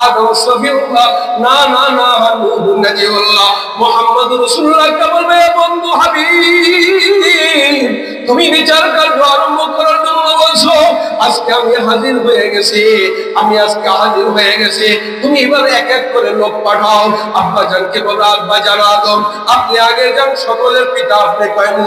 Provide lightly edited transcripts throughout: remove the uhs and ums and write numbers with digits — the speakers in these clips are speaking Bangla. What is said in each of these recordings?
আদম সফিউল্লাহ, না না না নূহ নাজিউল্লাহ মুহাম্মদুর রাসূলুল্লাহ কে বলবে বন্ধু হাবিব তুমি বিচার কার্য আরম্ভ করার জন্য বলছো, আজকে আমি হাজির হয়ে গেছি, আমি আজকে হাজির হয়ে গেছি, তুমি এবার এক এক করে লোক পাঠাও। আব্বা জানকে বলো আব্বা জান আদম আপনি আগে যান, সকলের পিতা আপনি কয়েন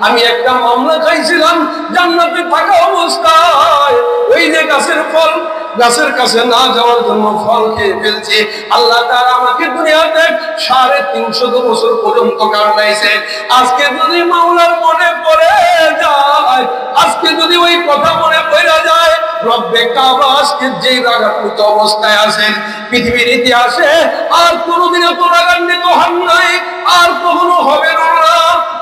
আমি একটা মামলা খাইছিলাম জান্নাতে থাকা অবস্থায়, ওই যে গাছের ফল গাছের কাছে না যাওয়ার জন্য ফল খেয়ে ফেলছি, আল্লাহ তাআলা আমাকে দুনিয়াতে 350 বছর পর্যন্ত কাটাইছে। আজকে যদি মাওলার মনে পড়ে যায়, আজকে যদি ওই কথা মনে পড়ে যায়, রব্বে কাবা আজকে যে রাগান্বিত অবস্থায় আছেন পৃথিবীর ইতিহাসে আর কোনোদিন এত রাগান্বিত হন নাই, আর কখনো হবে না।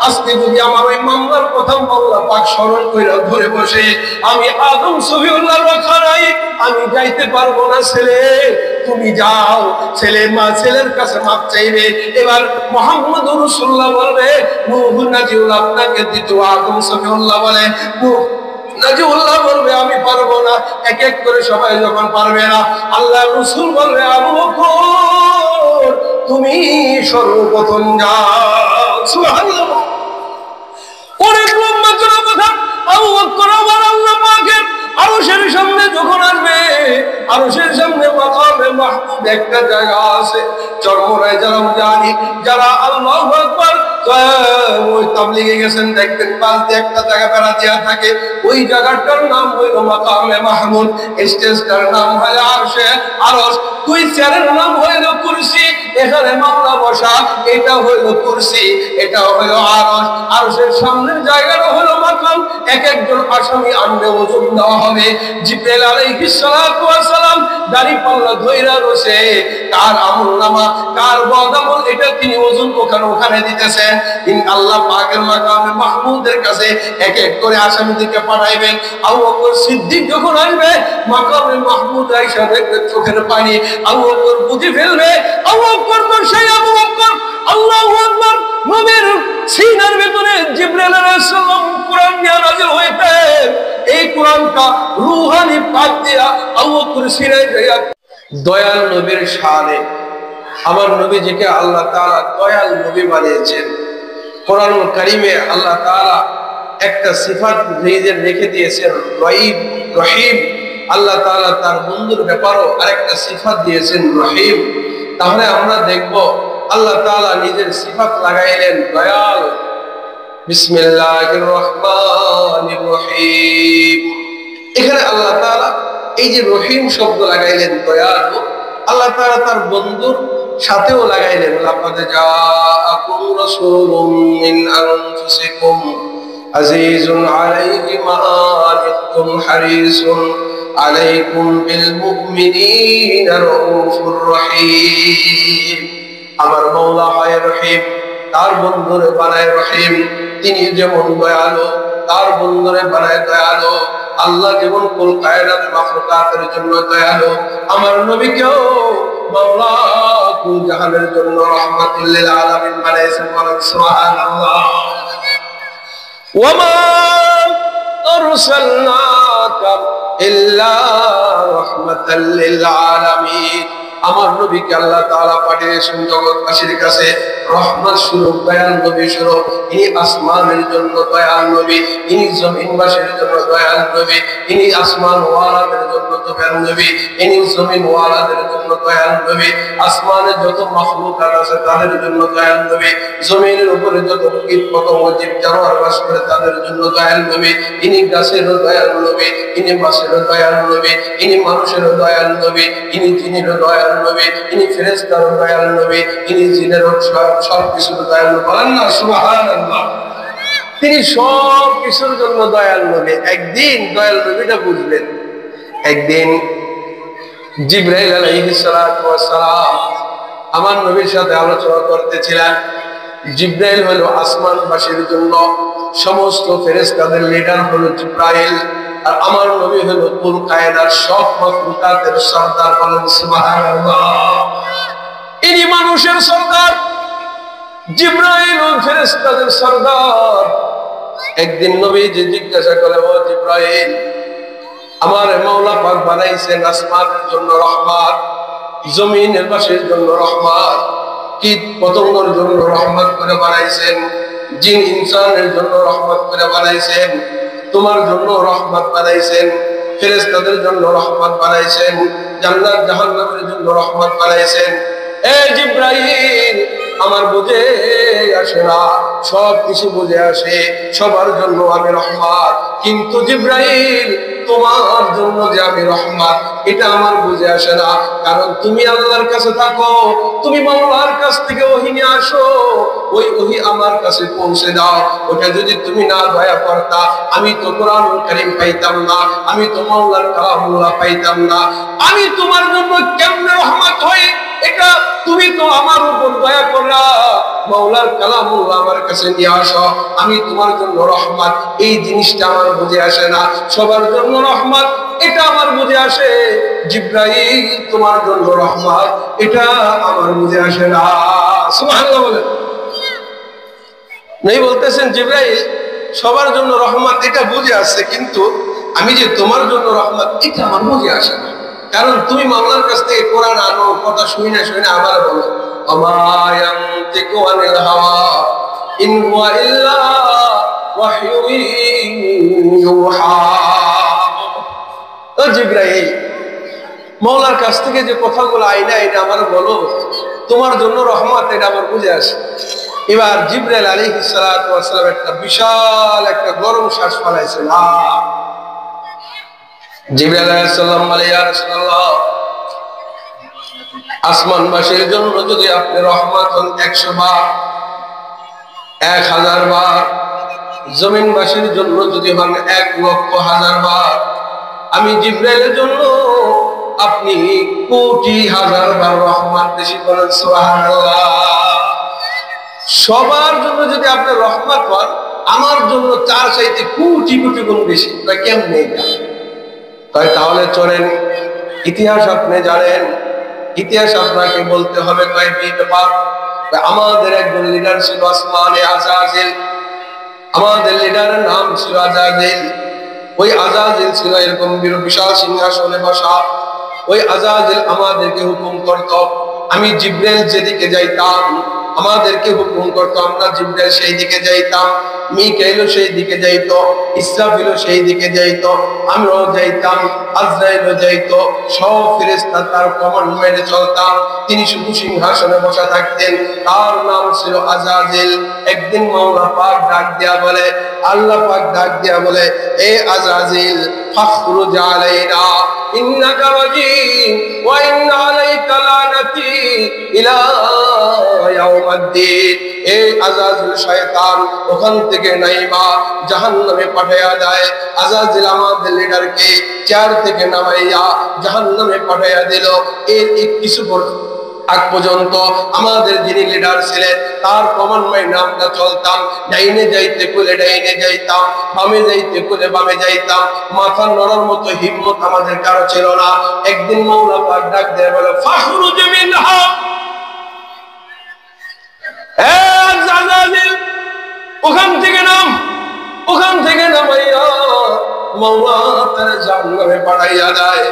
আজকে যদি আমার ওই মামলার কথা মাওলা পাক স্মরণ করে ধরে বসে, আমি আদম সফিউল্লাহর ওখানে আমি যাইতে পারবো না, ছেলে তুমি যাও। ছেলে মা ছেলের কাছে মাপ চাইবে। এবার মুহাম্মদুর রাসূলুল্লাহ বলবে নূহ নাজিউল্লাহ আপনাকে দিত, আদম সফিউল্লাহ বলে নাজিউল্লাহ বলবে আমি পারবো না। এক এক করে সবাই যখন পারবে না, আল্লাহ রাসূল বলবে আবু বকর তুমি সর্বপ্রথম যাও। সুবহানাল্লাহ। অনেক লম্বা করে কথা। আবু বকর আবার আল্লাহ পাকের আরশের সামনে যখন আসবে, আরশের সামনে মাকামে মাহমুদ একটা জায়গা আছে, চরমরায় যারা জানি, যারা আল্লাহু আকবার ওই তাবলীগে গেছেন দেখবেন পাশ দিয়ে একটা জায়গা বেড়া দেয়া থাকে, ওই জায়গাটার নাম হইল মাকামে মাহমুদ, স্টেজটার নাম হয় আরশে আরশ, দুই চেয়ারের নাম হইল কুরসি, এখানে মামলা বসা, এটা হইল কুরসি, এটা হইল আরশ। আরশের সামনের জায়গাটা হইল মাকাম। এক একজন আসামি আনবে, ওজন দেওয়া হবে। জিবরাইল আলাইহিস সালাতু ওয়াস সালাম দাড়ি পাল্লা ধইরা রয়েছে, কার আমলনামা কার বদআমল এটা তিনি ওজন ওখানে দিতেছেন। আল্লাহ পাকের মাকামে মাহমুদের কাছে এক এক করে আসামিদেরকে পাঠাইবেন। আবু বকর সিদ্দিক যখন আসবে মাকামে মাহমুদ আয়েশা দেখবে চোখের পানি, আবু বকর বুঝে ফেলবে আবু বকর তো সেই আবু বকর। আল্লাহু আকবার। নবীর সিনার ভিতরে জিবরাইল আলাইহিস সালাম কোরআন নিয়ে নাযিল হইতেন, এই কোরআনটা রূহানি পাক দিয়া আবু বকর সিনায় দিয়া দয়াল নবীর শানে, আমার নবীজিকে আল্লাহ তাআলা দয়াল নবী বানিয়েছেন। কোরআনুল কারীমে আল্লাহ তাআলা একটা সিফাত নিজের রেখে দিয়েছেন রহিম রহিম। আল্লাহ তাআলা তার বন্ধুর ব্যাপারও আরেকটা সিফাত দিয়েছেন রহিম। তাহলে আমরা দেখব আল্লাহ তাআলা নিজের সিফাত লাগাইলেন দয়াল। বিসমিল্লাহির রহমানির রহিম। এখানে আল্লাহ তাআলা এই যে রহিম শব্দ লাগাইলেন দয়ালু, আল্লাহ তাআলা তার বন্ধুর সাথেও লাগাইলেন লাকাদ জাআকুম রাসূলুম মিন আনফুসিকুম আজিজুন আলাইহি মা আনিতুম হারিসুন আলাইকুম বিল মুমিনিনা রাউফুর রহিম। আমার মাওলা হয় রহিম, তার বন্ধুরে বানায় রহিম। তিনি যেমন দয়ালু, তার বন্ধুরে বানায় দয়ালু। আল্লাহ যেমন কুল কায়নাত মাখলুকাতের জন্য দয়ালু, আমার নবীকেও মাওলা কুল জাহানের জন্য রাহমাতুল লিল আলামিন বানাইছেন। সুবহানাল্লাহ। ওয়া মা আরসালনাকা ইল্লা রাহমাতাল লিল আলামিন। আমার নবীকে আল্লাহ তাআলা পাঠিয়েছেন জগৎবাসীর কাছে রহমত স্বরূপ, দয়াল নবী স্বরূপ। ইনি আসমানের জন্য দয়াল নবী, ইনি জমিনবাসীর জন্য দয়াল নবী, ইনি আসমান ওয়ালাদের জন্য দয়াল নবী, ইনি জমিন ওয়ালাদের জন্য দয়াল নবী। আসমানে যত মাখলুকাত আছে তাদের জন্য দয়াল নবী, জমিনের উপরে যত কীট পতঙ্গ জীব জানোয়ার বাস করে তাদের জন্য দয়াল নবী। ইনি গাছেরও দয়াল নবী, ইনি মাছেরও দয়াল নবী, ইনি মানুষেরও দয়াল নবী, ইনি জিনেরও দয়াল নবী, ইনি ফেরেশতারও দয়াল নবী, ইনি জিনেরও সব কিছুর দয়াল নবী। বলেন না সুবহানাল্লাহ। তিনি সব কিছুর জন্য দয়াল নবী। একদিন দয়াল নবীটা বুঝলেন। একদিন জিবরাইল আলাইহিস সালাতু ওয়াস সালাম আমার নবীর সাথে আলোচনা করতেছিলেন। জিবরাইল হলো আসমানবাসীর জন্য, সমস্ত ফেরেশতাদের লিডার হলো জিবরাইল, আর আমার নবী হলো কুল কায়নাত সব মাখলুকাতের সরদার। বলেন সুবহানাল্লাহ। ইনি মানুষের সরদার, জিবরাইল ও ফেরেশতাদের সরদার। একদিন নবীজি জিজ্ঞাসা করে, ও জিবরাইল, আমার মাওলা পাক বানাইছেন আসমানের জন্য রহমত, জমিনের বাসীর জন্য রহমত, কীট পতঙ্গের জন্য রহমত করে বানাইছেন, জিন ইনসানের জন্য রহমত করে বানাইছেন, তোমার জন্য রহমত বানাইছেন, ফেরেশতাদের জন্য রহমত বানাইছেন, জান্নাত জাহান্নামের জন্য রহমত বানাইছেন। এ জিবরাইল, আমার বুঝে আসে না, সব কিছু বুঝে আসে, সবার জন্য আমি রহমত, কিন্তু জিবরাইল তোমার জন্য যে আমি রহমত এটা আমার বুঝে আসে না। কারণ তুমি আল্লাহর কাছে থাকো, তুমি মাওলার কাছ থেকে ওহী নিয়ে আসো, ওই ওহী আমার কাছে পৌঁছে দাও। ওটা যদি তুমি না দয়া করতা, আমি তো কোরআনুল কারীম পাইতাম না, আমি তো মাওলার কালামুল্লাহ পাইতাম না। আমি তোমার জন্য কেমনে রহমত হই, এটা তুমি তো আমার উপর দয়া করলা, মাওলার কালামুল্লাহ আমার কাছে নিয়ে আসো, আমি তোমার জন্য রহমত। এই জিনিসটা আমার বুঝে আসে না, সবার জন্য রহমত এটা আমার বুঝে আসে, জিবরাইল তোমার জন্য রহমত এটা আমার বুঝে আসে না। সুবহানাল্লাহ বলেন। নেই বলতেছেন জিবরাইল সবার জন্য রহমত এটা বুঝে আসছে, কিন্তু আমি যে তোমার জন্য রহমত এটা আমার বুঝে আসে না। কারণ তুমি মাওলার কাছ থেকে কোরআন আনো, কথা শুনে শুনে আমার বলো, আমা ইয়ানতিকু আনিল হাওয়া ইন হুয়া ইল্লা ওয়াহয়ুন ইউহা। ও জিবরাইল, মাওলার কাছ থেকে যে কথাগুলো আইনা আইনা আমার বলো, তোমার জন্য রহমত এটা আমার বুঝে আসে। এবার জিবরাইল আলাইহিস সালাতু ওয়াস সালাম একটা বিশাল একটা গরম শ্বাস ফেলাইছেন। জিবরাইল আলাইহিস সালাম বলে, ইয়া রাসূলুল্লাহ, আসমানবাসীর জন্য যদি আপনি রহমত হন 100 বার, 1000 বার, জমিনবাসীর জন্য যদি হন 1,00,000 বার, আমি জিবরাইলের জন্য আপনি কোটি হাজার বার রহমত বেশি করেন। সুবহানাল্লাহ। সবার জন্য যদি আপনি রহমত হন, আমার জন্য 4 চাইতে কোটি কোটি গুণ বেশি। কেমনে এটা? তাহলে চলেন, ইতিহাস আপনি জানেন, ইতিহাস আপনাকে বলতে হবে কয়েকটি ব্যাপার। আমাদের একজন লিডার ছিল আসমানে আজাজিল, আমাদের লিডারের নাম ছিল আজাজিল। ওই আজাজিল ছিল এরকম বিশাল সিংহাসনে বসা। ওই আজাজিল আমাদেরকে হুকুম করত, আমি জিবরাইল যেদিকে যাইতাম আমাদেরকে হুকুম করতো, আমরা জিবরাইল সেই দিকে যাইতাম, মিকাইলও সেই দিকে যাইতো, ইসরাফিলও সেই দিকে যাইতো, আমরাও যাইতাম, আজরাইলও যাইতো, সব ফেরেশতা তার কমান্ড মেনে চলতাম। তিনি শুধু সিংহাসনে বসা থাকতেন, তার নাম ছিল আজাজিল। একদিন মাওলা পাক ডাক দিয়া বলে, আল্লাহ পাক ডাক দিয়া বলে, এ আজাজিল, ফাখরুজ আলাইনা ইন্নাকা রাজিম ওয়া ইন্না আলাইকা লানাতি ইলা ইয়াউমিদ্দিন। এই আজাজিল শয়তান ওখান থেকে নাইমা জাহান্নামে পাঠায়া দেয়। আজাজিল আমাদের লিডারকে চেয়ার থেকে নামাইয়া জাহান্নামে পাঠায়া দিল। এর কিছু আগ পর্যন্ত আমাদের যিনি লিডার ছিলেন তার ক্রমান্বয়ে আমরা চলতাম, ডাইনে যাইতে কুলে ডাইনে যাইতাম, বামে যাইতে কুলে বামে যাইতাম, মাথা নড়ার মতো হিম্মত আমাদের কারো ছিল না। একদিন মাওলা পাক ডাক দিয়ে বলে, ফাখরুজ মিনহা, ওখান থেকে নাম। ওখান থেকে নামাইয়া মাওলা তার জাহান্নামে পাঠাইয়া দেয়।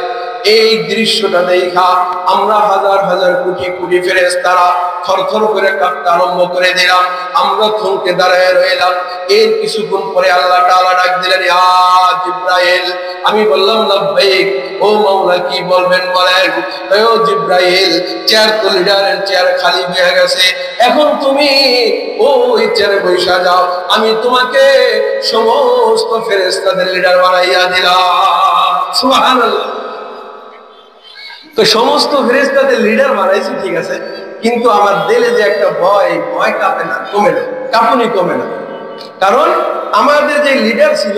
এই দৃশ্যটা দেখা আমরা হাজার হাজার কোটি কোটি ফেরেশতারা থরথর করে কাঁপতে আরম্ভ করে দিলাম। আমরা থমকে দাঁড়ায় রইলাম। এর কিছুক্ষণ পরে আল্লাহ তাআলা ডাক দিলেন, ইয়া জিবরাইল। আমি বললাম, লাব্বাইক। ও মাওলা, কি বলবেন বলেন। ও জিবরাইল, চেয়ার তো লিডারের চেয়ার খালি হয়ে গেছে, এখন তুমি ওই চেয়ারে বসে যাও, আমি তোমাকে সমস্ত ফেরেশতাদের লিডার বানাইয়া দিলাম। সুবহানাল্লাহ। তো সমস্ত ফেরেশতাদের লিডার বানাইছি, ঠিক আছে, কিন্তু আমার দিলে যে একটা ভয়, ভয় কাঁপে না, কমে না, কাঁপুনি কমে না। কারণ আমাদের যে লিডার ছিল,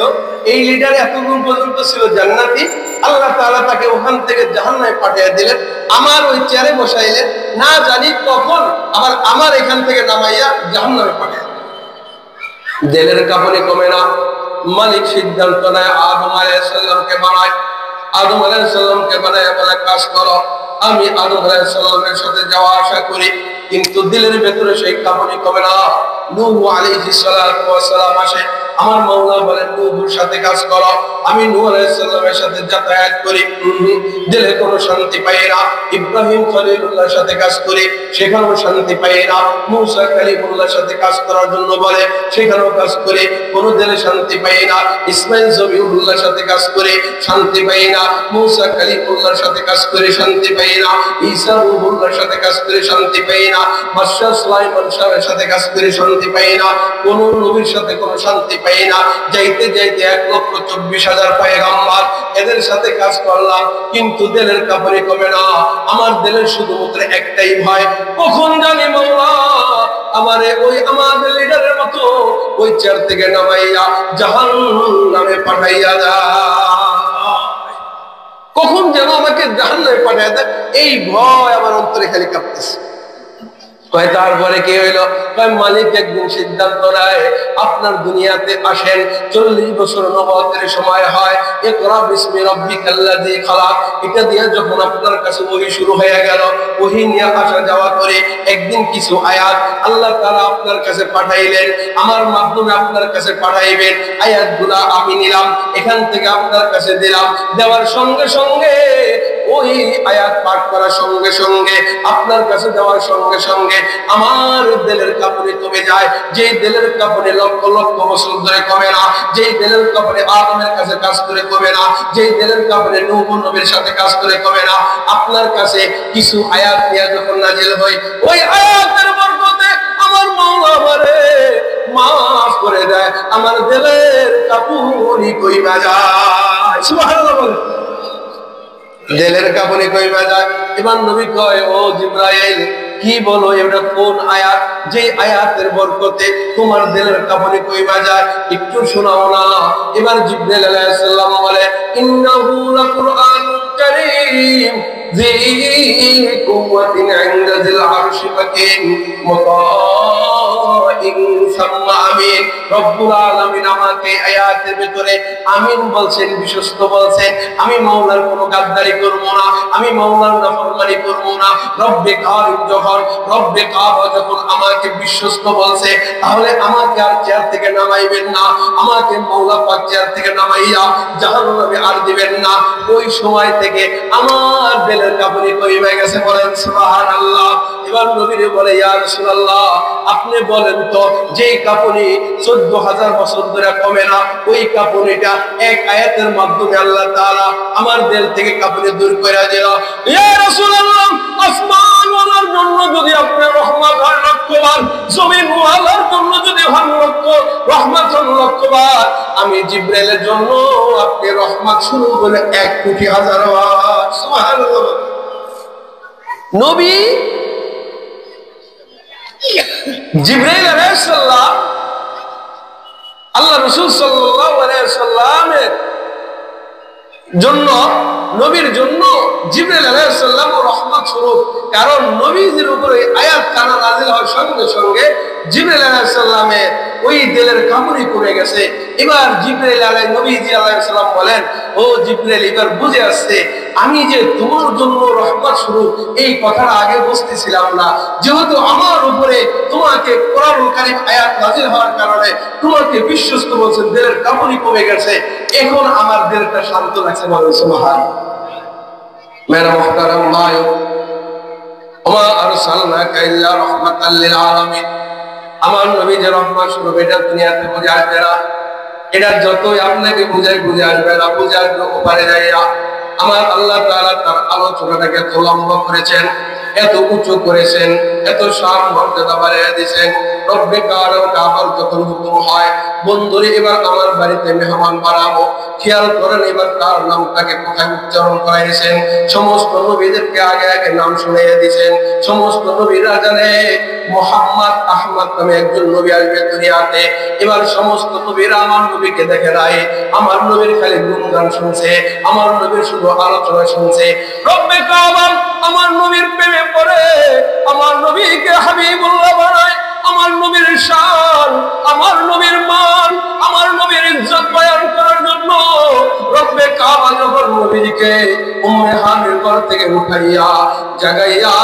এই লিডার এতদিন পর্যন্ত ছিল জান্নাতি, আল্লাহ তাআলা তাকে ওখান থেকে জাহান্নামে পাঠিয়ে দিলেন, আমার ওই চেয়ারে বসাইলেন, না জানি কখন আবার আমার এখান থেকে নামাইয়া জাহান্নামে পাঠিয়ে। দিলের কাঁপুনি কমে না। মালিক সিদ্ধান্ত নেয় আদম আলাইহিস সালামকে বানায়। আদম আলাইহিস সালামকে বানায় বলে, কাজ করো, আমি আদম আলাইহিস সালামের সাথে যাওয়া আসা করি, কিন্তু দিলের ভেতরে সেই কাঁপুনি কমে না। নূহ আলাইহিস সালাতু ওয়াস সালাম আসে, আমার মাওলা বলেন নূহের সাথে কাজ করো, আমি নূহ আলাইহিস সালামের সাথে যাতায়াত করি, দিলে কোনো শান্তি পাই না। ইব্রাহিম খলিলুল্লাহর সাথে কাজ করি, সেখানেও শান্তি পাই না। মুসা কালিমুল্লাহর সাথে কাজ করার জন্য বলে, সেখানেও কাজ করে কোনো দিলে শান্তি পাই না। ইসমাইল জবিউল্লাহর সাথে কাজ করে শান্তি পাই না। মুসা কালিমুল্লাহর সাথে কাজ করে শান্তি পাই না। ঈসা রূহুল্লাহর সাথে কাজ করে শান্তি পাই না। বাদশাহ সুলাইমান শাহের সাথে কাজ করে শান্তি পাই না। কোন নবীর সাথে কোনো শান্তি পাই না। যাইতে যাইতে 1,24,000 পয়গম্বর, এদের সাথে কাজ করলাম, কিন্তু দিলের কাপড়ে কমে না। আমার দিলের শুধুমাত্র একটাই ভয়, কখন জানি মাওলা আমারে ওই আমাদের লিডারের মতো ওই চেয়ার থেকে নামাইয়া জাহান্নামে পাঠাইয়া যায়, কখন যেন আমাকে জাহান্নামে পাঠাইয়া দেয়, এই ভয় আমার অন্তরে খালি কাঁপতেছে। তারপরে কি হইলো? মালিক একদিন সিদ্ধান্ত নেয়, আপনার দুনিয়াতে আসেন, 40 বছর নবুয়তের সময় হয়, ইকরা বিসমি রাব্বিকাল্লাযী খালাক, এটা দিয়ে যখন আপনার কাছে ওহী শুরু হয়ে গেল, ওহী নিয়ে আসা যাওয়া করে একদিন কিছু আয়াত আল্লাহ তাআলা আপনার কাছে পাঠাইলেন, আমার মাধ্যমে আপনার কাছে পাঠাইবেন। আয়াতগুলা আমি নিলাম, এখান থেকে আপনার কাছে দিলাম, দেওয়ার সঙ্গে সঙ্গে ওই আয়াত পাঠ করার সঙ্গে সঙ্গে আপনার কাছে দেওয়ার সঙ্গে সঙ্গে আমার দিলের কাঁপুনি কমে যায়। যে দিলের কাঁপুনি লক্ষ লক্ষ বছর ধরে কমে না, যে দিলের কাঁপুনি আদমের কাছে কাজ করে কমে না, যে দিলের কাঁপুনি নূহ নবীর সাথে কাজ করে কমে না, আপনার কাছে কিছু আয়াত নিয়ে যখন নাজিল হয়, ওই আয়াতের বরকতে আমার মাওলা আমারে মাফ করে দেয়, আমার দিলের কাঁপুনি কইমা যায়। সুবহানাল্লাহ বলেন। দিলের কাঁপুনি কইমা যায়। এবার নবী কয়, ও জিবরাইল কি বলো, এটা কোন আয়াত যে আয়াতের বরকতে তোমার দিলের কাঁপুনি কইমা যায়, একটু শোনাও না। এবার জিবরাইল আলাইহিস সালাম বলে, ইন্নাহু লাকুরআনুন কারীম যী কুওয়াতিন ইনদা যিল আরশি মাকিন মুতাইন সাম্মা আমিন। রব্বুল আলামিন আমাকে আয়াতের ভিতরে আমিন বলছেন, বিশ্বস্ত বলছেন। আমি মাওলার কোনো গাদ্দারি করব না, আমি মাওলার নাফরমানি করব না। রব্বে কারিম যখন, রব্বে কাবা যখন আমাকে বিশ্বস্ত বলছে, তাহলে আমাকে আর চেয়ার থেকে নামাইবেন না, আমাকে মাওলা পাক চেয়ার থেকে নামাইয়া জাহান্নামে আর দিবেন না। ওই সময় থেকে আমার দিলের কাঁপুনি কমে গেছে, বলেন সুবহানাল্লাহ। এবার নবীরে বলে, ইয়া রাসূলুল্লাহ আপনি বলেন তো, যে কাঁপুনি 14,000 বছর ধরে কমে না, ওই কাঁপুনিটা এক আয়াতের মাধ্যমে আল্লাহ তাআলা আমার দিল থেকে কাঁপুনি দূর করে দিল। ইয়া রাসূলুল্লাহ আসমান ওয়ালার জন্য যদি আপনি রহমত আর লক্ষবার, জমিন ওয়ালার জন্য যদি হন লক্ষ রহমত হন লক্ষবার, আমি জিবরাইলের জন্য আপনি রহমত শুরু করে 1,00,00,000 বার। সুবহানাল্লাহ। নবী জিবরাইল আলাইহিস সালাম আল্লাহ রাসূল সাল্লাল্লাহু আলাইহি সাল্লামের জন্য, নবীর জন্য জিবরাইল আলাইহিস সালাম রহমত স্বরূপ, কারণ নবীজির উপরে আয়াত কানা নাযিল হওয়ার সঙ্গে সঙ্গে জিবরাইল আলাইহিস সালামের ওই দিলের কাঁপুনি কমে গেছে। এবার জিবরাইল নবীজি আলাইহিস সালাম বলেন, ও জিবরাইল এবার বুঝে আসছে, আমি যে তোমার জন্য রহমত স্বরূপ এই কথাটা আগে বুঝতেছিলাম না, যেহেতু আমার উপরে তোমাকে কোরআনুল কারীম আয়াত নাযিল হওয়ার কারণে তোমাকে বিশ্বস্ত বলছেন, দিলের কাঁপুনি কমে গেছে, এখন আমার দিলটা শান্ত লাগছে। বলেন সুবহানাল্লাহ। মেরা মুহতারাম ভাইও, ওমা আরসালনাকা ইল্লা রাহমাতাল লিল আলামিন, আমার নবী যে রহমত স্বরূপ, এটা দুনিয়াতে বুঝে আসবে না, এটা যতই আপনাকে বুঝে আসবে না, বুঝে আসবে ওপারে যাইয়া। আমার আল্লাহ তাআলা তার আলোচনাটাকে এত লম্বা করেছেন, এত উঁচু করেছেন, এত শান মর্যাদা বাড়িয়ে দিয়েছেন। রব্বে কাবার যখন হুকুম হয়, বন্ধুরে এবার আমার বাড়িতে মেহমান বানাবো, খেয়াল করেন এবার তার নামটাকে কোথায় উচ্চারণ করাইছেন। সমস্ত নবীদেরকে আগে আগে নাম শুনিয়ে দিয়েছেন। সমস্ত নবীরা জানে মুহাম্মদ আহমদ নামে একজন নবী আসবে দুনিয়াতে। এবার সমস্ত নবীরা আমার নবীকে দেখে নাই, আমার নবীর খালি গুণগান শুনছে, আমার নবীর শুধু আলোচনা শুনছে। রব্বে কাবা আমার নবীর প্রেমে পড়ে, আমার নবীকে হাবিবুল্লাহ বানায়, আমার নবীর শান, আমার নবীর মান, আমার নবীর ইজ্জত বয়ান করার জন্য রব্বে কাবা যখন নবীকে উম্মে হানির ঘর থেকে উঠাইয়া জাগাইয়া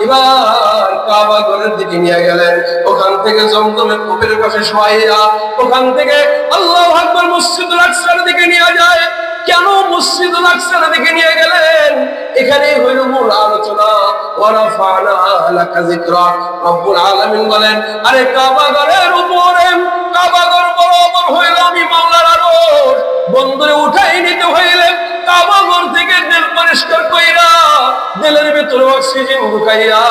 এবার কাবা ঘরের দিকে নিয়ে গেলেন। ওখান থেকে জমজমের কূপের পাশে শোয়াইয়া ওখান থেকে আল্লাহু আকবার মসজিদুল আকসার দিকে নিয়ে যায়। কেন মসজিদুল আকসার দিকে নিয়ে গেলেন? এখানে হইল মূল আলোচনা। ওয়ারাফানা লাকা যিকরা। রব্বুল আলামিন বলেন, আরে কাবা ঘরের উপরে, কাবা ঘর বরাবর হইল আমি মাওলার আরশ। বন্দরে উঠাই নিতে হইলে কাবা ঘর থেকে দিল পরিষ্কার কইরা দিলের ভিতরে অক্সিজেন ঢুকাইয়া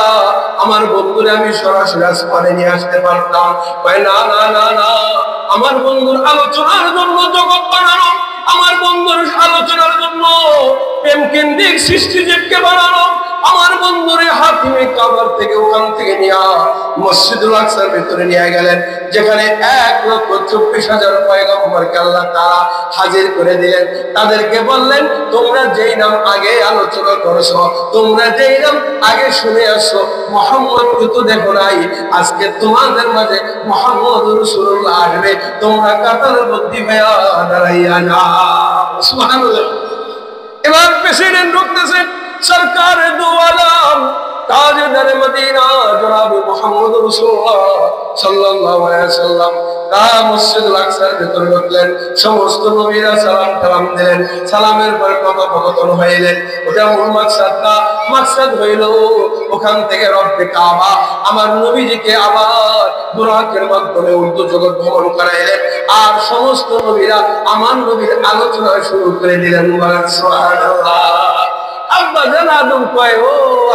আমার বন্ধুরে আমি সরাসরি আসমানে নিয়ে আসতে পারতাম। কয় না না না না, আমার বন্ধুর আলোচনার জন্য জগৎ বানানো, আমার বন্ধুর আলোচনার জন্য প্রেম কেন্দ্রিক সৃষ্টিজীবকে বানানো, আমার বন্ধুরে হাতিমে কাবার থেকে ওখান থেকে নিয়ে মসজিদুল আকসার ভিতরে নিয়ে গেলেন, যেখানে 1,24,000 পয়গম্বরকে আল্লাহ তাআলা হাজির করে দিলেন। তাদেরকে বললেন, তোমরা যেই নাম আগে আলোচনা করছো, তোমরা যেই নাম আগে শুনে আসছো, মুহাম্মদ তো দেখো নাই, আজকে তোমাদের মাঝে মুহাম্মদ রাসূলুল্লাহ আসবে, তোমরা কাতার বন্দী হয়ে দাঁড়াইয়া যাও। সুবহানাল্লাহ। এবার প্রেসিডেন্ট ঢুকতেছে, সরকার দু আলম তাজদার মদিনা জনাব মুহাম্মদ রাসূলুল্লাহ সাল্লাল্লাহু আলাইহি ওয়াসাল্লাম মসজিদুল আকসার ভিতরে ঢুকলেন। সমস্ত নবীরা সালাম দিলেন। সালামের পর কথোপকথন হইলেন। ওটা মূল মাকসাদ হইল ওখান থেকে রব্বে কাবা আমার নবীজিকে আবার বুরাকের মাধ্যমে উর্দু জগৎ ভ্রমণ করাইলেন। আর সমস্ত নবীরা আমার নবীর আলোচনা শুরু করে দিলেন। সুবহানাল্লাহ। আব্বা জান আদম কয়, ও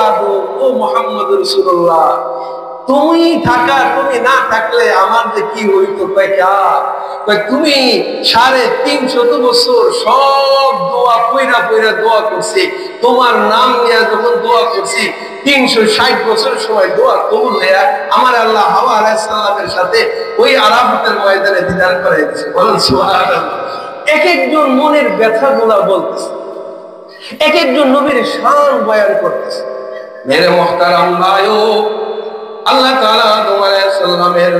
আদম, ও মুহাম্মদ রাসূলুল্লাহ, তুমি থাকা, তুমি না থাকলে আমার যে কি হইতো? তুমি 350 বছর সব দোয়া পয়রা দোয়া করছি, তোমার নাম নিয়ে যখন দোয়া করছি 360 বছর সময় দোয়া কবুল হইয়া আমার আল্লাহ হাওয়া আলাইহিস সালামের সাথে ওই আরাফাতের ময়দানে দিদার করাই দিয়েছে। বলেন সুবহানাল্লাহ। এক একজন মনের ব্যথাগুলা বলতেছে, এক একজন নবীর শান বয়ান করতেছে। মেরে মুহতারাম ভাইও, আল্লাহ তাআলা আদম আলাইহিস সালামের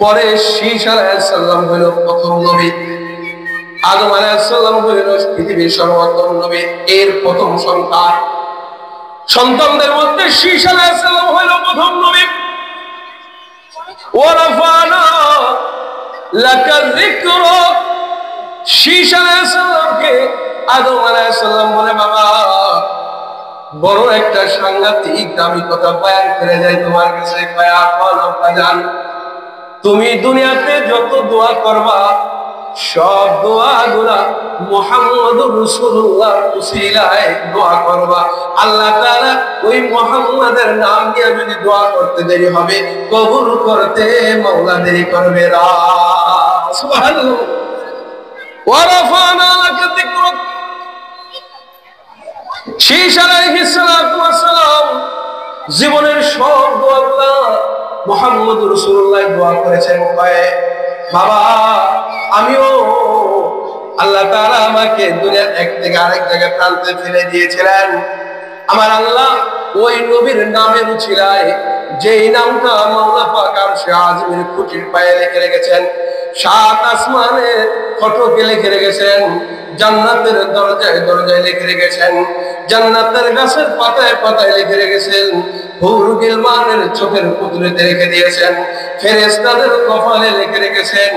পরে শীশ আলাইহিস সালাম হইল প্রথম নবী। আদম আলাইহিস সালাম হইল পৃথিবীর সর্বোত্তম নবী, এর প্রথম সন্তান। সন্তানদের মধ্যে শীশ আলাইহিস সালাম হইল প্রথম নবী। ওয়ারাফানা লাকা যিকরা। শীশ আলাইহিস সালামকে আদম আলাইহিস সালাম বলে, বাবা বড় একটা সাংঘাতিক দামি কথা বয়ান করে যায় তোমার কাছে। তুমি দুনিয়াতে যত দোয়া করবা সব দোয়াগুলা মুহাম্মদুর রাসূলুল্লাহর উসিলায় দোয়া করবা। আল্লাহ তাআলা ওই মুহাম্মাদের নাম দিয়ে যদি দোয়া করতে দেরি হবে, কবুল করতে মাওলা দেরি করবে না। সুবহানাল্লাহ। ওয়া রাফা'না লাকা যিকরাক। শীশ আলাইহিস সালাতু ওয়াস সালাম জীবনের সব দোয়াগুলা মুহাম্মদ রাসূলুল্লাহ দোয়া করেছেন। কয়, বাবা আমিও আল্লাহ তাআলা আমাকে দুনিয়ার এক থেকে আরেক জায়গায় প্রান্তে ফেলে দিয়েছিলেন। আমার আল্লাহ ওই নবীর নামের উছিলায় যেই নামটা মাওলা পাক আরশে আজিমের খুঁটির পায়ে লিখে রেখেছেন, 7 আসমানের ফটকে লিখে রেখেছেন, জান্নাতের দরজায় দরজায় লিখে রেখেছেন, জান্নাতের গাছের পাতায় পাতায় লিখে রেখেছেন, হুর গিলমানের চোখের পুতুলিতে রেখে দিয়েছেন, ফেরেশতাদের কপালে লিখে রেখেছেন,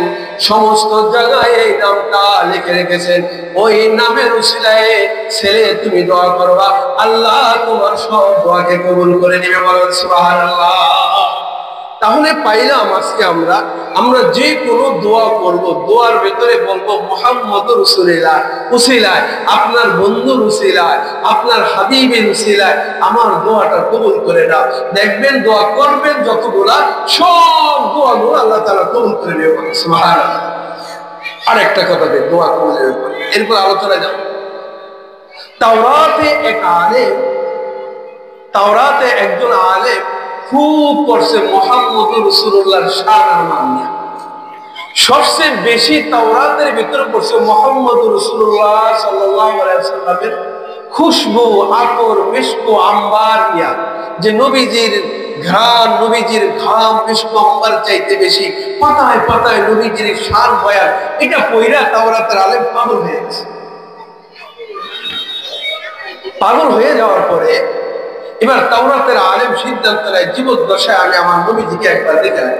সমস্ত জায়গায় এই নামটা লিখে রেখেছেন। ওই নামের উসিলায় ছেলে তুমি দোয়া করবা, আল্লাহ তোমার সব দোয়াকে কবুল করে নেবে। বলেন সুবহানাল্লাহ। তাহলে পাইলাম আজকে আমরা যে কোনো দোয়া করব, দোয়ার ভেতরে বলবো মুহাম্মদুর রাসূলুল্লাহ উসিলায়, আপনার বন্ধুর উসিলায়, আপনার হাবিবের উসিলায় আমার দোয়াটা কবুল করে দাও। দেখবেন দোয়া করবেন যতগুলা, সব দোয়াগুলো আল্লাহ তাআলা কবুল করে নেবে। সুবহানাল্লাহ। আরেকটা কথা বলি, দোয়া কবুল হবে, এরপর আলোচনা যাব। তাওরাতে একজন আলেম খুব করছে মুহাম্মদুর রাসূলুল্লাহর শান আর মান নিয়ে। সবচেয়ে বেশি তাওরাতের ভিতরে পড়ছে মুহাম্মদুর রাসূলুল্লাহ সাল্লাল্লাহু আলাইহি ওয়াসাল্লামের খুশবু, আতর, মিশক, আম্বার নিয়া, যে নবীজির ঘ্রাণ, নবীজির ঘাম, মিশক, আম্বার চাইতে বেশি পাতায় পাতায় নবীজির শান বয়ান, এটা পয়রা তাওরাতের আলেম পাগল হয়ে গেছে। পাগল হয়ে যাওয়ার পরে এবার তাওরাতের আলেম সিদ্ধান্ত নেয় জীবদ্দশায় আমি আমার নবীজিকে একবার দেখে নেব।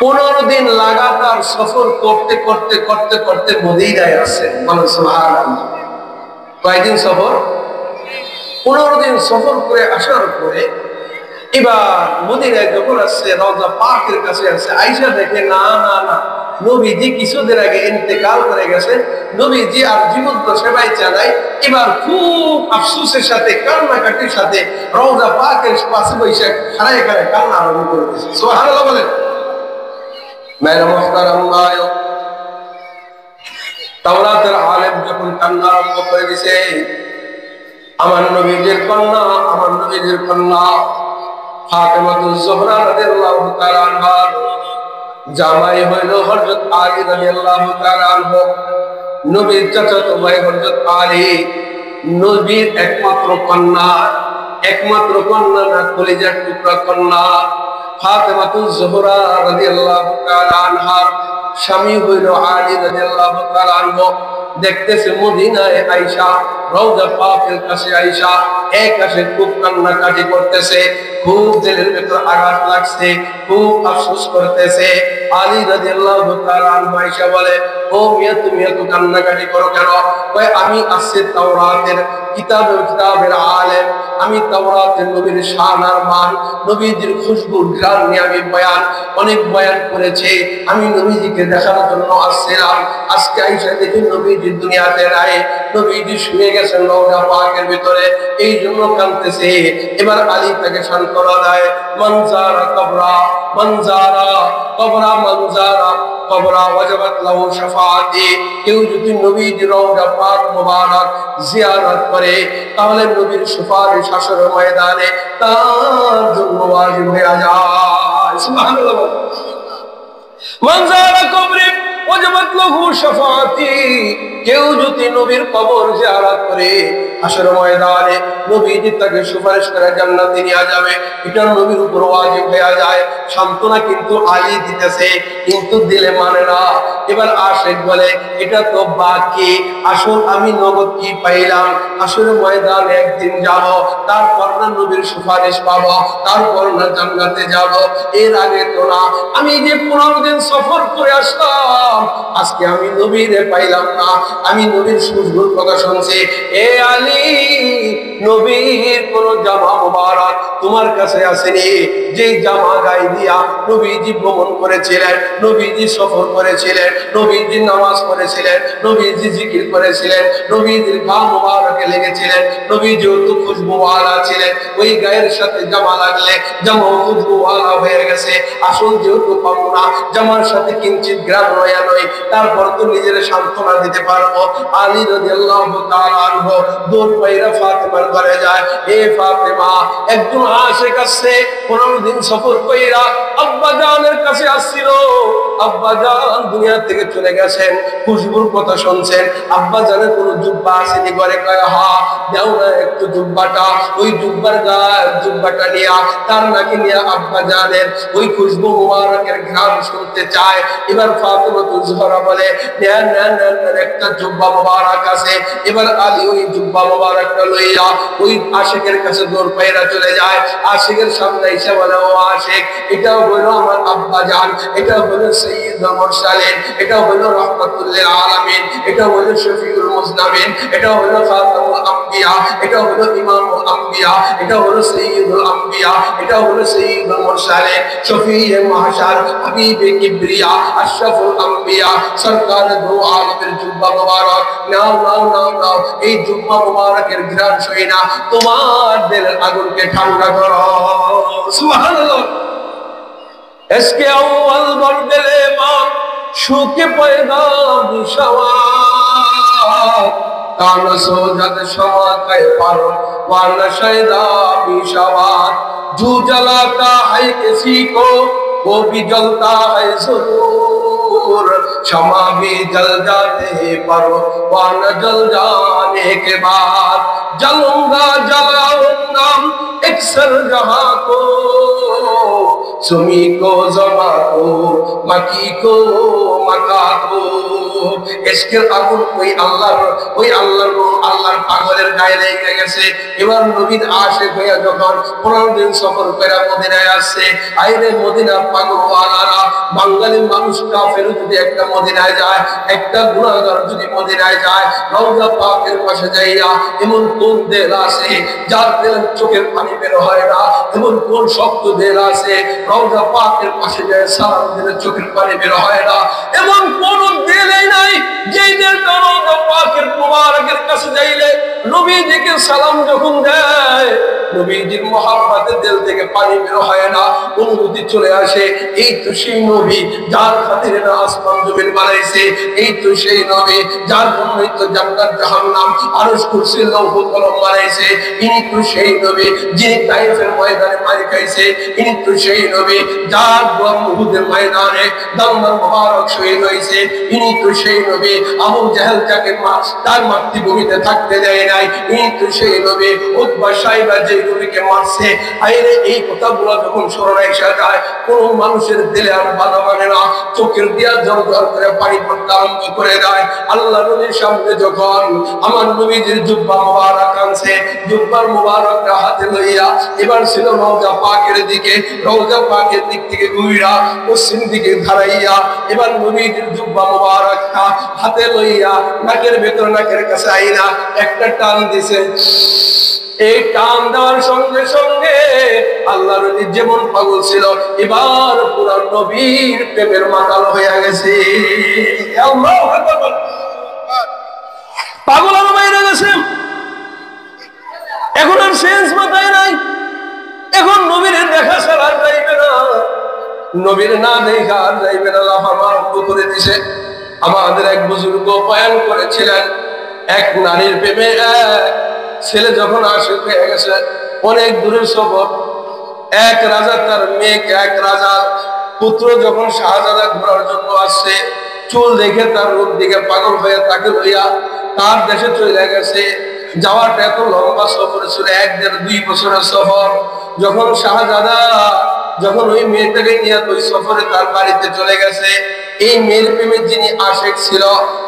15 দিন লাগাতার সফর করতে করতে করতে করতে মদিনায় আসেন। বলেন সুবহানাল্লাহ। কয়দিন সফর? 15 দিন সফর করে আসার পরে এবার মদিনায় যখন আসছে, রওজা পাকের কাছে আসছে, আয়েশা দেখে না না না, নবীজি কিছুদিন আগে ইন্তেকাল করে গেছে, নবীজি আর জীবন্ত সেবাই চালাই। এবার খুব আফসোসের সাথে কান্নাকাটির সাথে রওজা পাকের পাশে বসে খাড়ায় খাড়ায় কান্না আরম্ভ করে দিয়েছে। সুবহানাল্লাহ বলেন। মেরে মুহতারাম ভাই, তাওরাতের আলেম যখন কান্না আরম্ভ করে দিয়েছে, আমার নবীজির কন্যা, আমার নবীজির কন্যা ফাতেমাতুজ জোহরা রাদিয়াল্লাহু তাআলা আনহার জামাই হইল হযরত আলী রাদিয়াল্লাহু তাআলা আনহু। নবীর চাচাতো ভাই হযরত আলী, নবীর একমাত্র কন্যা না, কলিজার টুকরা কন্যা ফাতেমাতুজ জোহরা রাদিয়াল্লাহু তাআলা আনহার স্বামী হইল আলী রাদিয়াল্লাহু তাআলা আনহু। দেখতেছে মদিনায় আয়েশা, রওজা পাকের কাছে আয়েশা এক কাছে খুব কান্নাকাটি করতেছে, খুব দিলের ভেতর আঘাত লাগছে, খুব আফসোস করতেছে। আলী রাদিয়াল্লাহু তাআলা আনহু আয়েশা বলে, ও মিয়া তুমি এত কান্নাকাটি করো কেন? কয় আমি আসছে তাওরাতের কিতাবের আলেম, আমি তাওরাতের নবীর শান আর মান, নবীজির খুশবুর ঘ্রাণ নিয়ে আমি অনেক বয়ান করেছি। আমি নবীজিকে দেখার জন্য আসছিলাম। আজকে আয়েশা দেখি নবীজি দুনিয়াতে নাই, নবীজি শুয়ে গেছেন রওজা পাকের ভিতরে, এই জন্য কাঁদতেছে। এবার আলী তাকে সান্ত্বনা দেয়, মানজারা কবরা, মানজারা কবরা, মানজারা কবরা ওয়াজাবাত লাহু শাফাআতি। কেউ যদি নবীজির রওজা পাক মুবারক জিয়ারত করে, তাহলে নবীর সুপারিশ হাশরের ময়দানে তার জন্য ওয়াজিব হয়ে যায়। সুবহানাল্লাহ। মানজারা কবরি ওয়াজাবাত লাহু শাফাআতি। কেউ যদি নবীর কবর জিয়ারত করে, হাশরের ময়দানে নবীজি তাকে সুপারিশ করে জান্নাতে নিয়ে যাবে, এটা নবীর উপর ওয়াজিব হয়ে যায়। সান্ত্বনা কিন্তু আলী দিতেছে, কিন্তু দিলে মানে না। এবার আশিক বলে, এটা তো বাকি, আসল আমি নগদ কি পাইলাম? হাশরের ময়দানে একদিন যাব, তারপর না নবীর সুপারিশ পাবো, তারপর না জান্নাতে যাব। এর আগে তো না। আমি যে 15 দিন সফর করে আসলাম, আজকে আমি নবীরে পাইলাম না, আমি নবীর সুজুর কথা শুনছি। এ আলী, নবীর কোন জামা মুবারক তোমার কাছে আসেনি? যে জামা গায়ে দিয়া নবীজি ভ্রমণ করেছিলেন, নবীজি সফর করেছিলেন, নবীজি নামাজ পড়েছিলেন, নবীজি জিকির করেছিলেন, নবীজির গা মুবারকে লেগেছিলেন, নবীজি তো খুশবুওয়ালা ছিলেন, ওই গায়ের সাথে জামা লাগলে জামা খুশবুওয়ালা হয়ে গেছে। আসল যেহেতু পাবো না, জামার সাথে কিঞ্চিত গ্রাম নয়া নয়, তারপর তো নিজের সান্ত্বনা দিতে পারবো। আলী রাদিয়াল্লাহু তাআলা আনহু দৌড় পাইরা ফাতেমার ঘরে যায়। এ ফাতেমা, একজন আশিক আসছে, 15 দিন সফর কইরা আব্বা জানের কাছে আসছিল। আব্বা জান দুনিয়া থেকে চলে গেছেন, খুশবুর কথা শুনছেন। আব্বা জানের কোন জুব্বা আসেনি ঘরে? কয় হ্যাঁ, দাও না একটু জুব্বাটা। ওই জুব্বার গায়ে জুব্বাটা নিয়া তার নাকি নিয়ে আব্বা জানের ওই খুশবু মুবারকের ঘ্রাণ শুনতে চায়। এবার ফাতেমাতুজ জোহরা বলে, নেন নেন নেন, একটা জুব্বা মুবারক আছে। এবার আলী ওই জুব্বা মুবারকটা লইয়া ওই আশিকের কাছে দৌড় পাইরা চলে যায়। আশিকের সামনে এসে বলে, ও আশিক, এটা হলো আমার আব্বা জান, এটা হলো সাইয়্যিদুল মুরসালিন, এটা হলো রাহমাতুল লিল আলামিন, এটা হলো শফিউল মুজনাবিন, এটা হলো খাতামুল আম্বিয়া, এটা হলো ইমামুল আম্বিয়া, এটা হলো সাইয়্যিদুল আম্বিয়া, এটা হলো সাইয়্যিদুল মুরসালিন, শফিয়ে মাহশার, হাবিবে কিবরিয়া, আশরাফুল আম্বিয়া, সরকার দু আলমের জুব্বা মুবারক। নাও নাও নাও নাও, এই জুব্বা মুবারকের ঘ্রাণ সই না, তোমার দিলের আগুনকে ঠান্ডা করো। সুবহানাল্লাহ। इसके अव्वल बरदले मां शुके पैदा बिशवात कान सोजत शमा के पारो वान शैदा बिशवात जू जलाता है किसी को वो भी जलता है जरूर शमा भी जल जाते पर वान जल जाने के बाद जलूंगा जलाऊंगा एक सर जहां को सुमी को जमा को मकी को मका को ইশকের আগুন ওই আল্লাহর পাগলের গায়ে লেগে গেছে। এবার নবীর আশিক হইয়া যখন 15 দিন সফর করে মদিনায় আসছে, আইরে মদিনার পাগলওয়ালারা, বাঙালি মানুষ কাফের যদি একটা মদিনায় যায়, একটা গুনাহগার যদি মদিনায় যায়, রওজা পাকের পাশে যাইয়া এমন কোন দেল আছে যার দেল চোখের পানি বের হয় না, এমন কোন শক্ত দেল আছে রওজা পাকের পাশে যায় সালাম দিলে চোখের পানি বের হয় না, এমন কোন দেলই নাই যেই দেলটা রওজা পাকের মুবারকের কাছে যাইলে নবীজিকে সালাম যখন দেয় নবীজির মহব্বতে দিল থেকে পানি বের হয় না, অনুভূতি চলে আসে। এই তো সেই নবী যার খাতিরে না আসমান জমিন বানাইছে, এই তো সেই নবী যার জন্যই তো জান্নাত জাহান্নাম আরশ কুরসি লৌহ কলম বানাইছে, ইনি তো সেই নবী যিনি তায়েফের ময়দানে মারি খাইছে, ইনি তো সেই নবী যার উহুদের ময়দানে দামদার মুবারক শহীদ হয়েছে, ইনি তো সেই নবী আবু জাহেল যাকে তার মাতৃভূমিতে থাকতে দেয় নাই, ইনি তো সেই নবী উতবা সাইবা যে নবীকে মারছে। আইরে এই কথাগুলো যখন স্মরণে এসে যায় কোন মানুষের দিলে আর বাধা মানে না, চোখের দিয়া জল জল করে পানি পড়তে আরম্ভ করে দেয়। আল্লাহ নবীর সামনে যখন আমার নবীজির জুব্বা মুবারক আনছে, জুব্বার মুবারকটা হাতে লইয়া এবার ছিল রওজা পাকের দিকে, রওজা পাকের দিক থেকে ঘুইরা পশ্চিম দিকে ধারাইয়া এবার নবীজির জুব্বা মুবারকটা হাতে লইয়া নাকের ভেতর নাকের কাছে আইনা একটা টান দিছে। এই টান দেওয়ার সঙ্গে সঙ্গে আল্লাহ নবী যেমন পাগল ছিল এবার পুরো নবীর প্রেমের মাতাল হয়ে গেছে। আল্লাহু আকবার, পাগল আর বাইরে গেছে, এখন আর সেন্স মাথায় নাই, এখন নবীর দেখা ছাড়া আর যাইবে না, নবীর না দেখা আর যাইবে না, লাফানো আরম্ভ করে দিছে। আমাদের এক বুজুর্গ বয়ান করেছিলেন এক নারীর প্রেমে ছেলে যখন আশিক হয়ে গেছে, অনেক দূরের সফর, এক রাজা তার মেয়েকে, এক রাজার পুত্র যখন শাহজাদা ঘোরার জন্য আসছে, চুল দেখে তার রূপ দিকে পাগল হয়ে তাকে লইয়া তার দেশে চলে গেছে। যাওয়াটা এত লম্বা সফর ছিল, 1-1.5-2 বছরের সফর। যখন শাহজাদা যখন ওই মেয়েটাকে নিয়ে ওই সফরে তার বাড়িতে চলে গেছে, এই মেয়ের প্রেমে যিনি আশিক ছিল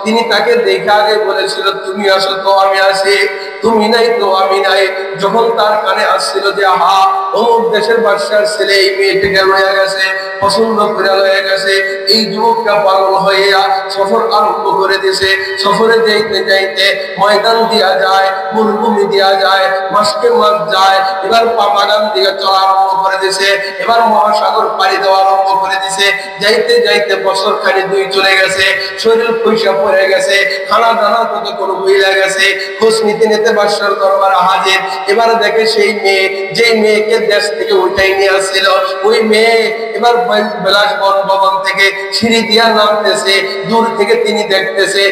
তিনি তাকে দেখে আগে বলেছিল তুমি আসো তো আমি আসি, তুমি নাই তো আমি নাই। যখন তার কানে আসছিল যে হা অমুক দেশের বাদশার ছেলে এই মেয়েটাকে লয়ে গেছে, পছন্দ করে লয়ে গেছে, এই যুবকটা পাগল হইয়া সফর আরম্ভ করে দিয়েছে। সফরে যাইতে যাইতে ময়দান দিয়া যায়, মরুভূমি দিয়া যায়, মাসকে মাস যায়, এবার বাগান দিয়ে চলা আরম্ভ করে দিয়েছে, এবার মহাসাগর পাড়ি দেওয়া আরম্ভ করে দিয়েছে। যাইতে যাইতে বছর খানি 2 চলে গেছে, শরীর পয়সা পড়ে গেছে, খানা দানা কত কোনো বইলা গেছে, খোঁজ নিতে নিতে বাদশার দরবারে হাজির। এবার দেখে সেই মেয়ে, যে মেয়েকে দেশ থেকে উঠাই নিয়ে আসছিল, ওই মেয়ে এবার বিলাসবন ভবন থেকে সিঁড়ি দিয়া নামতেছে। দূর থেকে তিনি দেখতেছে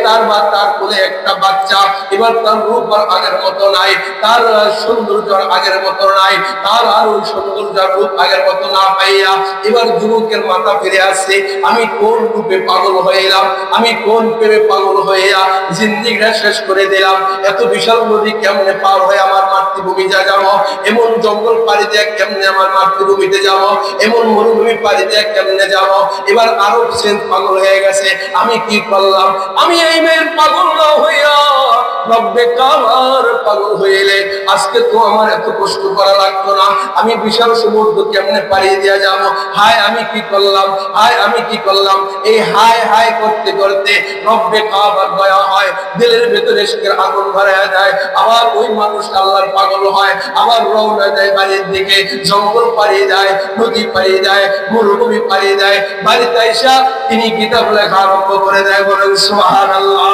তার কোলে একটা বাচ্চা। এবার তার রূপ আর আগের মতো নাই, তার সৌন্দর্য আগের মতো নাই, তার আর ওই সৌন্দর্য রূপ আগের মতো না পাইয়া এবার যুবকের মাথা ফিরে আসছে, আমি কোন রূপে পাগল হইলাম, আমি কোন প্রেমে পাগল হইয়া জিন্দিগিটা শেষ করে দিলাম। এত বিশাল নদী কেমনে পার হয়ে আমার মাতৃভূমি যাবো, এমন জঙ্গল পাড়ি দিয়ে কেমনে আমার মাতৃভূমিতে যাবো, এমন মরুভূমি পাড়ি দিয়ে কেমনে যাবো। এবার আরো সেন্স পাগল হয়ে গেছে, আমি কি করলাম, আমি এই মেয়ের পাগল না হইয়া রব্বে কাবার পাগল হইলে আজকে তো আমার এত কষ্ট করা লাগতো না, আমি বিশাল সমুদ্র কেমনে পাড়িয়ে দিয়া যাবো, হায় আমি কি করলাম, হায় আমি কি করলাম। এই হায় হায় করতে করতে রব্বে কাবার দয়া হয়, দিলের ভেতরে ইশকের আগুন ভরায়া যায়, আবার ওই মানুষ আল্লাহর পাগল হয়, আবার রওনা দেয় বাড়ির দিকে, জঙ্গল পাড়িয়ে যায়, নদী পাড়িয়ে যায়, মরুভূমি পাড়িয়ে যায়, বাড়িতে আইসা তিনি কিতাব লেখা আরম্ভ করে দেয়। বলেন সুবহানাল্লাহ।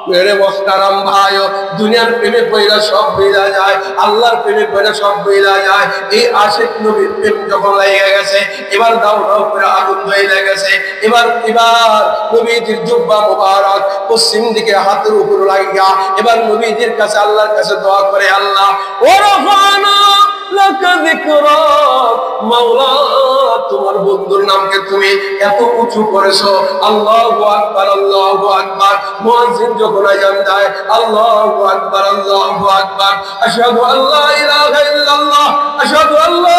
মেরে মোহতারাম ভাই, দুনিয়ার প্রেমে পয়লা সব বইলা যায়, আল্লাহর প্রেমে পয়লা সব বইলা যায়। এই আশিক নবীর প্রেম যখন লেগে গেছে, এবার দাও দাও করে আগুন হয়ে গেছে। এবার নবীজির জুব্বা মুবারক পশ্চিম দিকে হাতের উপর লাগিয়া এবার নবীজির কাছে আল্লাহর কাছে দোয়া করে, আল্লাহ ওরফানা লাকা যিকরাক, মাওলা তোমার বন্ধুর নামকে তুমি এত উঁচু করেছো। আল্লাহু আকবার, আল্লাহু আকবার। মুয়াজ্জিন যখন আযান দেয়, আল্লাহু আকবার, আল্লাহু আকবার, আশহাদু আল্লা ইলাহা ইল্লাল্লাহ, আশহাদু আল্লা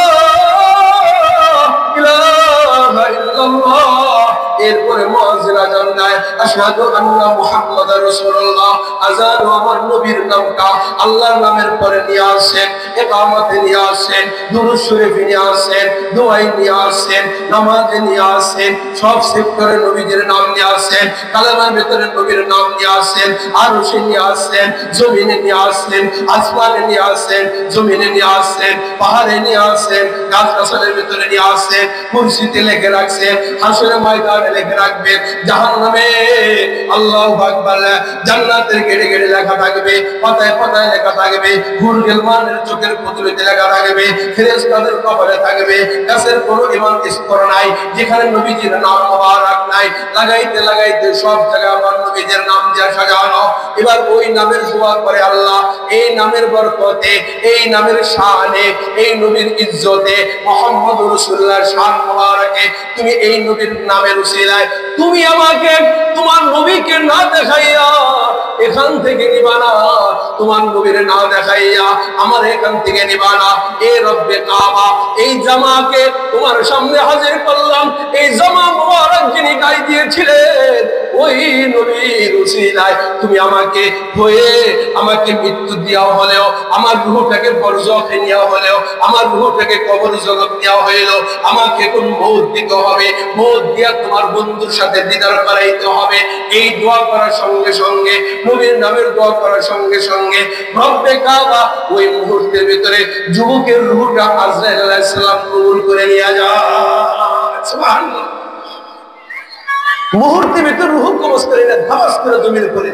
আশহাদু আন্না মুহাম্মাদার রাসূলুল্লাহ, আযান আমার নবীর নামটা আল্লাহর নামের পরে নিয়ে আসেন, ইকামতে নিয়ে আসেন, দুরূদ শরীফ নিয়ে আসেন, দোয়াই নিয়ে আসেন, নামাজে নিয়ে আসেন, সব সেক্টরে নবীজির নাম নিয়ে আসেন, কালেমার ভিতরে নবীর নাম নিয়ে আসেন, আরশে নিয়ে আসেন, জমিনে নিয়ে আসেন, আসমানে নিয়ে আসেন, জমিনে নিয়ে আসেন, পাহাড়ে নিয়ে আসেন, গাছগাছালির ভিতরে নিয়ে আসেন, কুরসিতে লিখে রাখছেন, হাসরের ময়দানে লিখে রাখবেন, জাহান্নামে আল্লাহু আকবার, জান্নাতের গেড়ে গেড়ে লেখা থাকবে, পাতায় পাতায় লেখা থাকবে, হুর গিলমানের চোখের পুতুলিতে লেখা থাকবে, ফেরেশতাদের কপালে থাকবে। গাছের কোনো ইমান স্তর নাই যেখানে নবীজির নাম মোবারক নাই, লাগাইতে লাগাইতে সব জায়গায় আমার নবীজির নাম দিয়ে সাজানো। এবার ওই নামের দোয়া করে আল্লাহ, এই নামের বরকতে, এই নামের শানে, এই নবীর ইজ্জতে, মুহাম্মদুর রাসূলুল্লাহর শান মোবারকে তুমি এই নবীর নামের উসিলায় তুমি আমাকে তোমার নবীকে না দেখাইয়া এখান থেকে নিবা না, তোমার নবীর না দেখাইয়া আমার এখান থেকে নিবা না। এ রব্বে কাবা, এই জামাকে তোমার সামনে হাজির করলাম, এই জামা মোবারক যিনি গায়ে দিয়েছিলেন ওই নবীর উসিলায় তুমি আমাকে হয়ে আমাকে মৃত্যু দেওয়া হলেও, আমার রূহটাকে বরজখে নেওয়া হলেও, আমার রূহটাকে কবর জগৎ নেওয়া হইলো, আমাকে কোন মৌত দিতে হবে, মৌত দিয়া তোমার বন্ধুর সাথে দিদার করাইতে হবে। এই দোয়া করার সঙ্গে সঙ্গে, নবীর নামের দোয়া করার সঙ্গে সঙ্গে রব্বে কাবা ওই মুহূর্তের ভিতরে যুবকের রূহটা আজরাইল আলাইহিস সালাম কবুল করে নিয়ে যায়। সুবহানাল্লাহ। মুহূর্তের ভিতর রূহ কবজ করে না, ধামাস করে জমিনে পড়ে,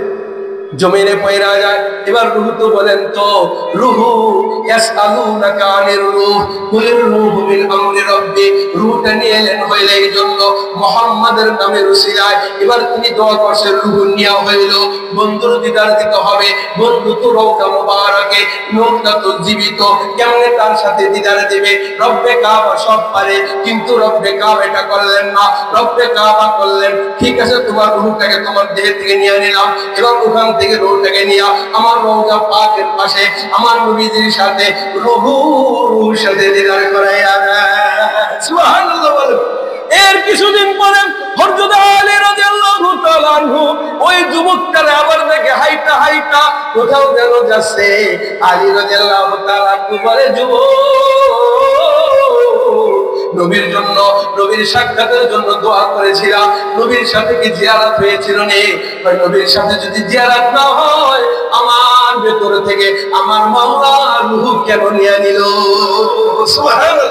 জমিনে পয়রা যায়। এবার রূহ তো বলেন তো, রূহু ইয়াসআলুনাকা আনির রূহ কুলির রূহু মিন আমরি রাব্বি, রূহটা নিয়ে এলেন হইলে এই জন্য মুহাম্মাদের নামের উসিলায়। এবার তিনি দোয়া করছেন, রূহ নেওয়া হইল, বন্ধুর দিদার দিতে হবে, বন্ধু তো রওজা মুবারাকে, লোকটা তো জীবিত, কেমনে তার সাথে দিদার দিবে? রব্বে কাবা সব পারে, কিন্তু রব্বে কাবা এটা করলেন না, রব্বে কাবা করলেন ঠিক আছে তোমার রূহটাকে তোমার দেহ থেকে নিয়ে নিলাম, এবার ওখান থেকে রূহটাকে নিয়ে আমার রওজা পাকের পাশে আমার নবীজির সাথে রূহুর সাথে দিদার করাইয়া দেন। সুবহানাল্লাহ বলেন। এর কিছুদিন পরে হযরত আলী রাদিয়াল্লাহু তাআলা আনহু ওই যুবকটারে আবার দেখে হাইটা হাইটা কোথাও যেন যাচ্ছে। আলী রাদিয়াল্লাহু তাআলা আনহু বলে, যুবক নবীর জন্য, নবীর সাক্ষাতের জন্য দোয়া করেছিলাম, নবীর সাথে কি জিয়ারত হয়েছিল নে? ওই নবীর সাথে যদি জিয়ারত না হয় আমার ভেতর থেকে আমার মাওলা রূহ কেন নিয়ে নিল? সুবহানাল্লাহ।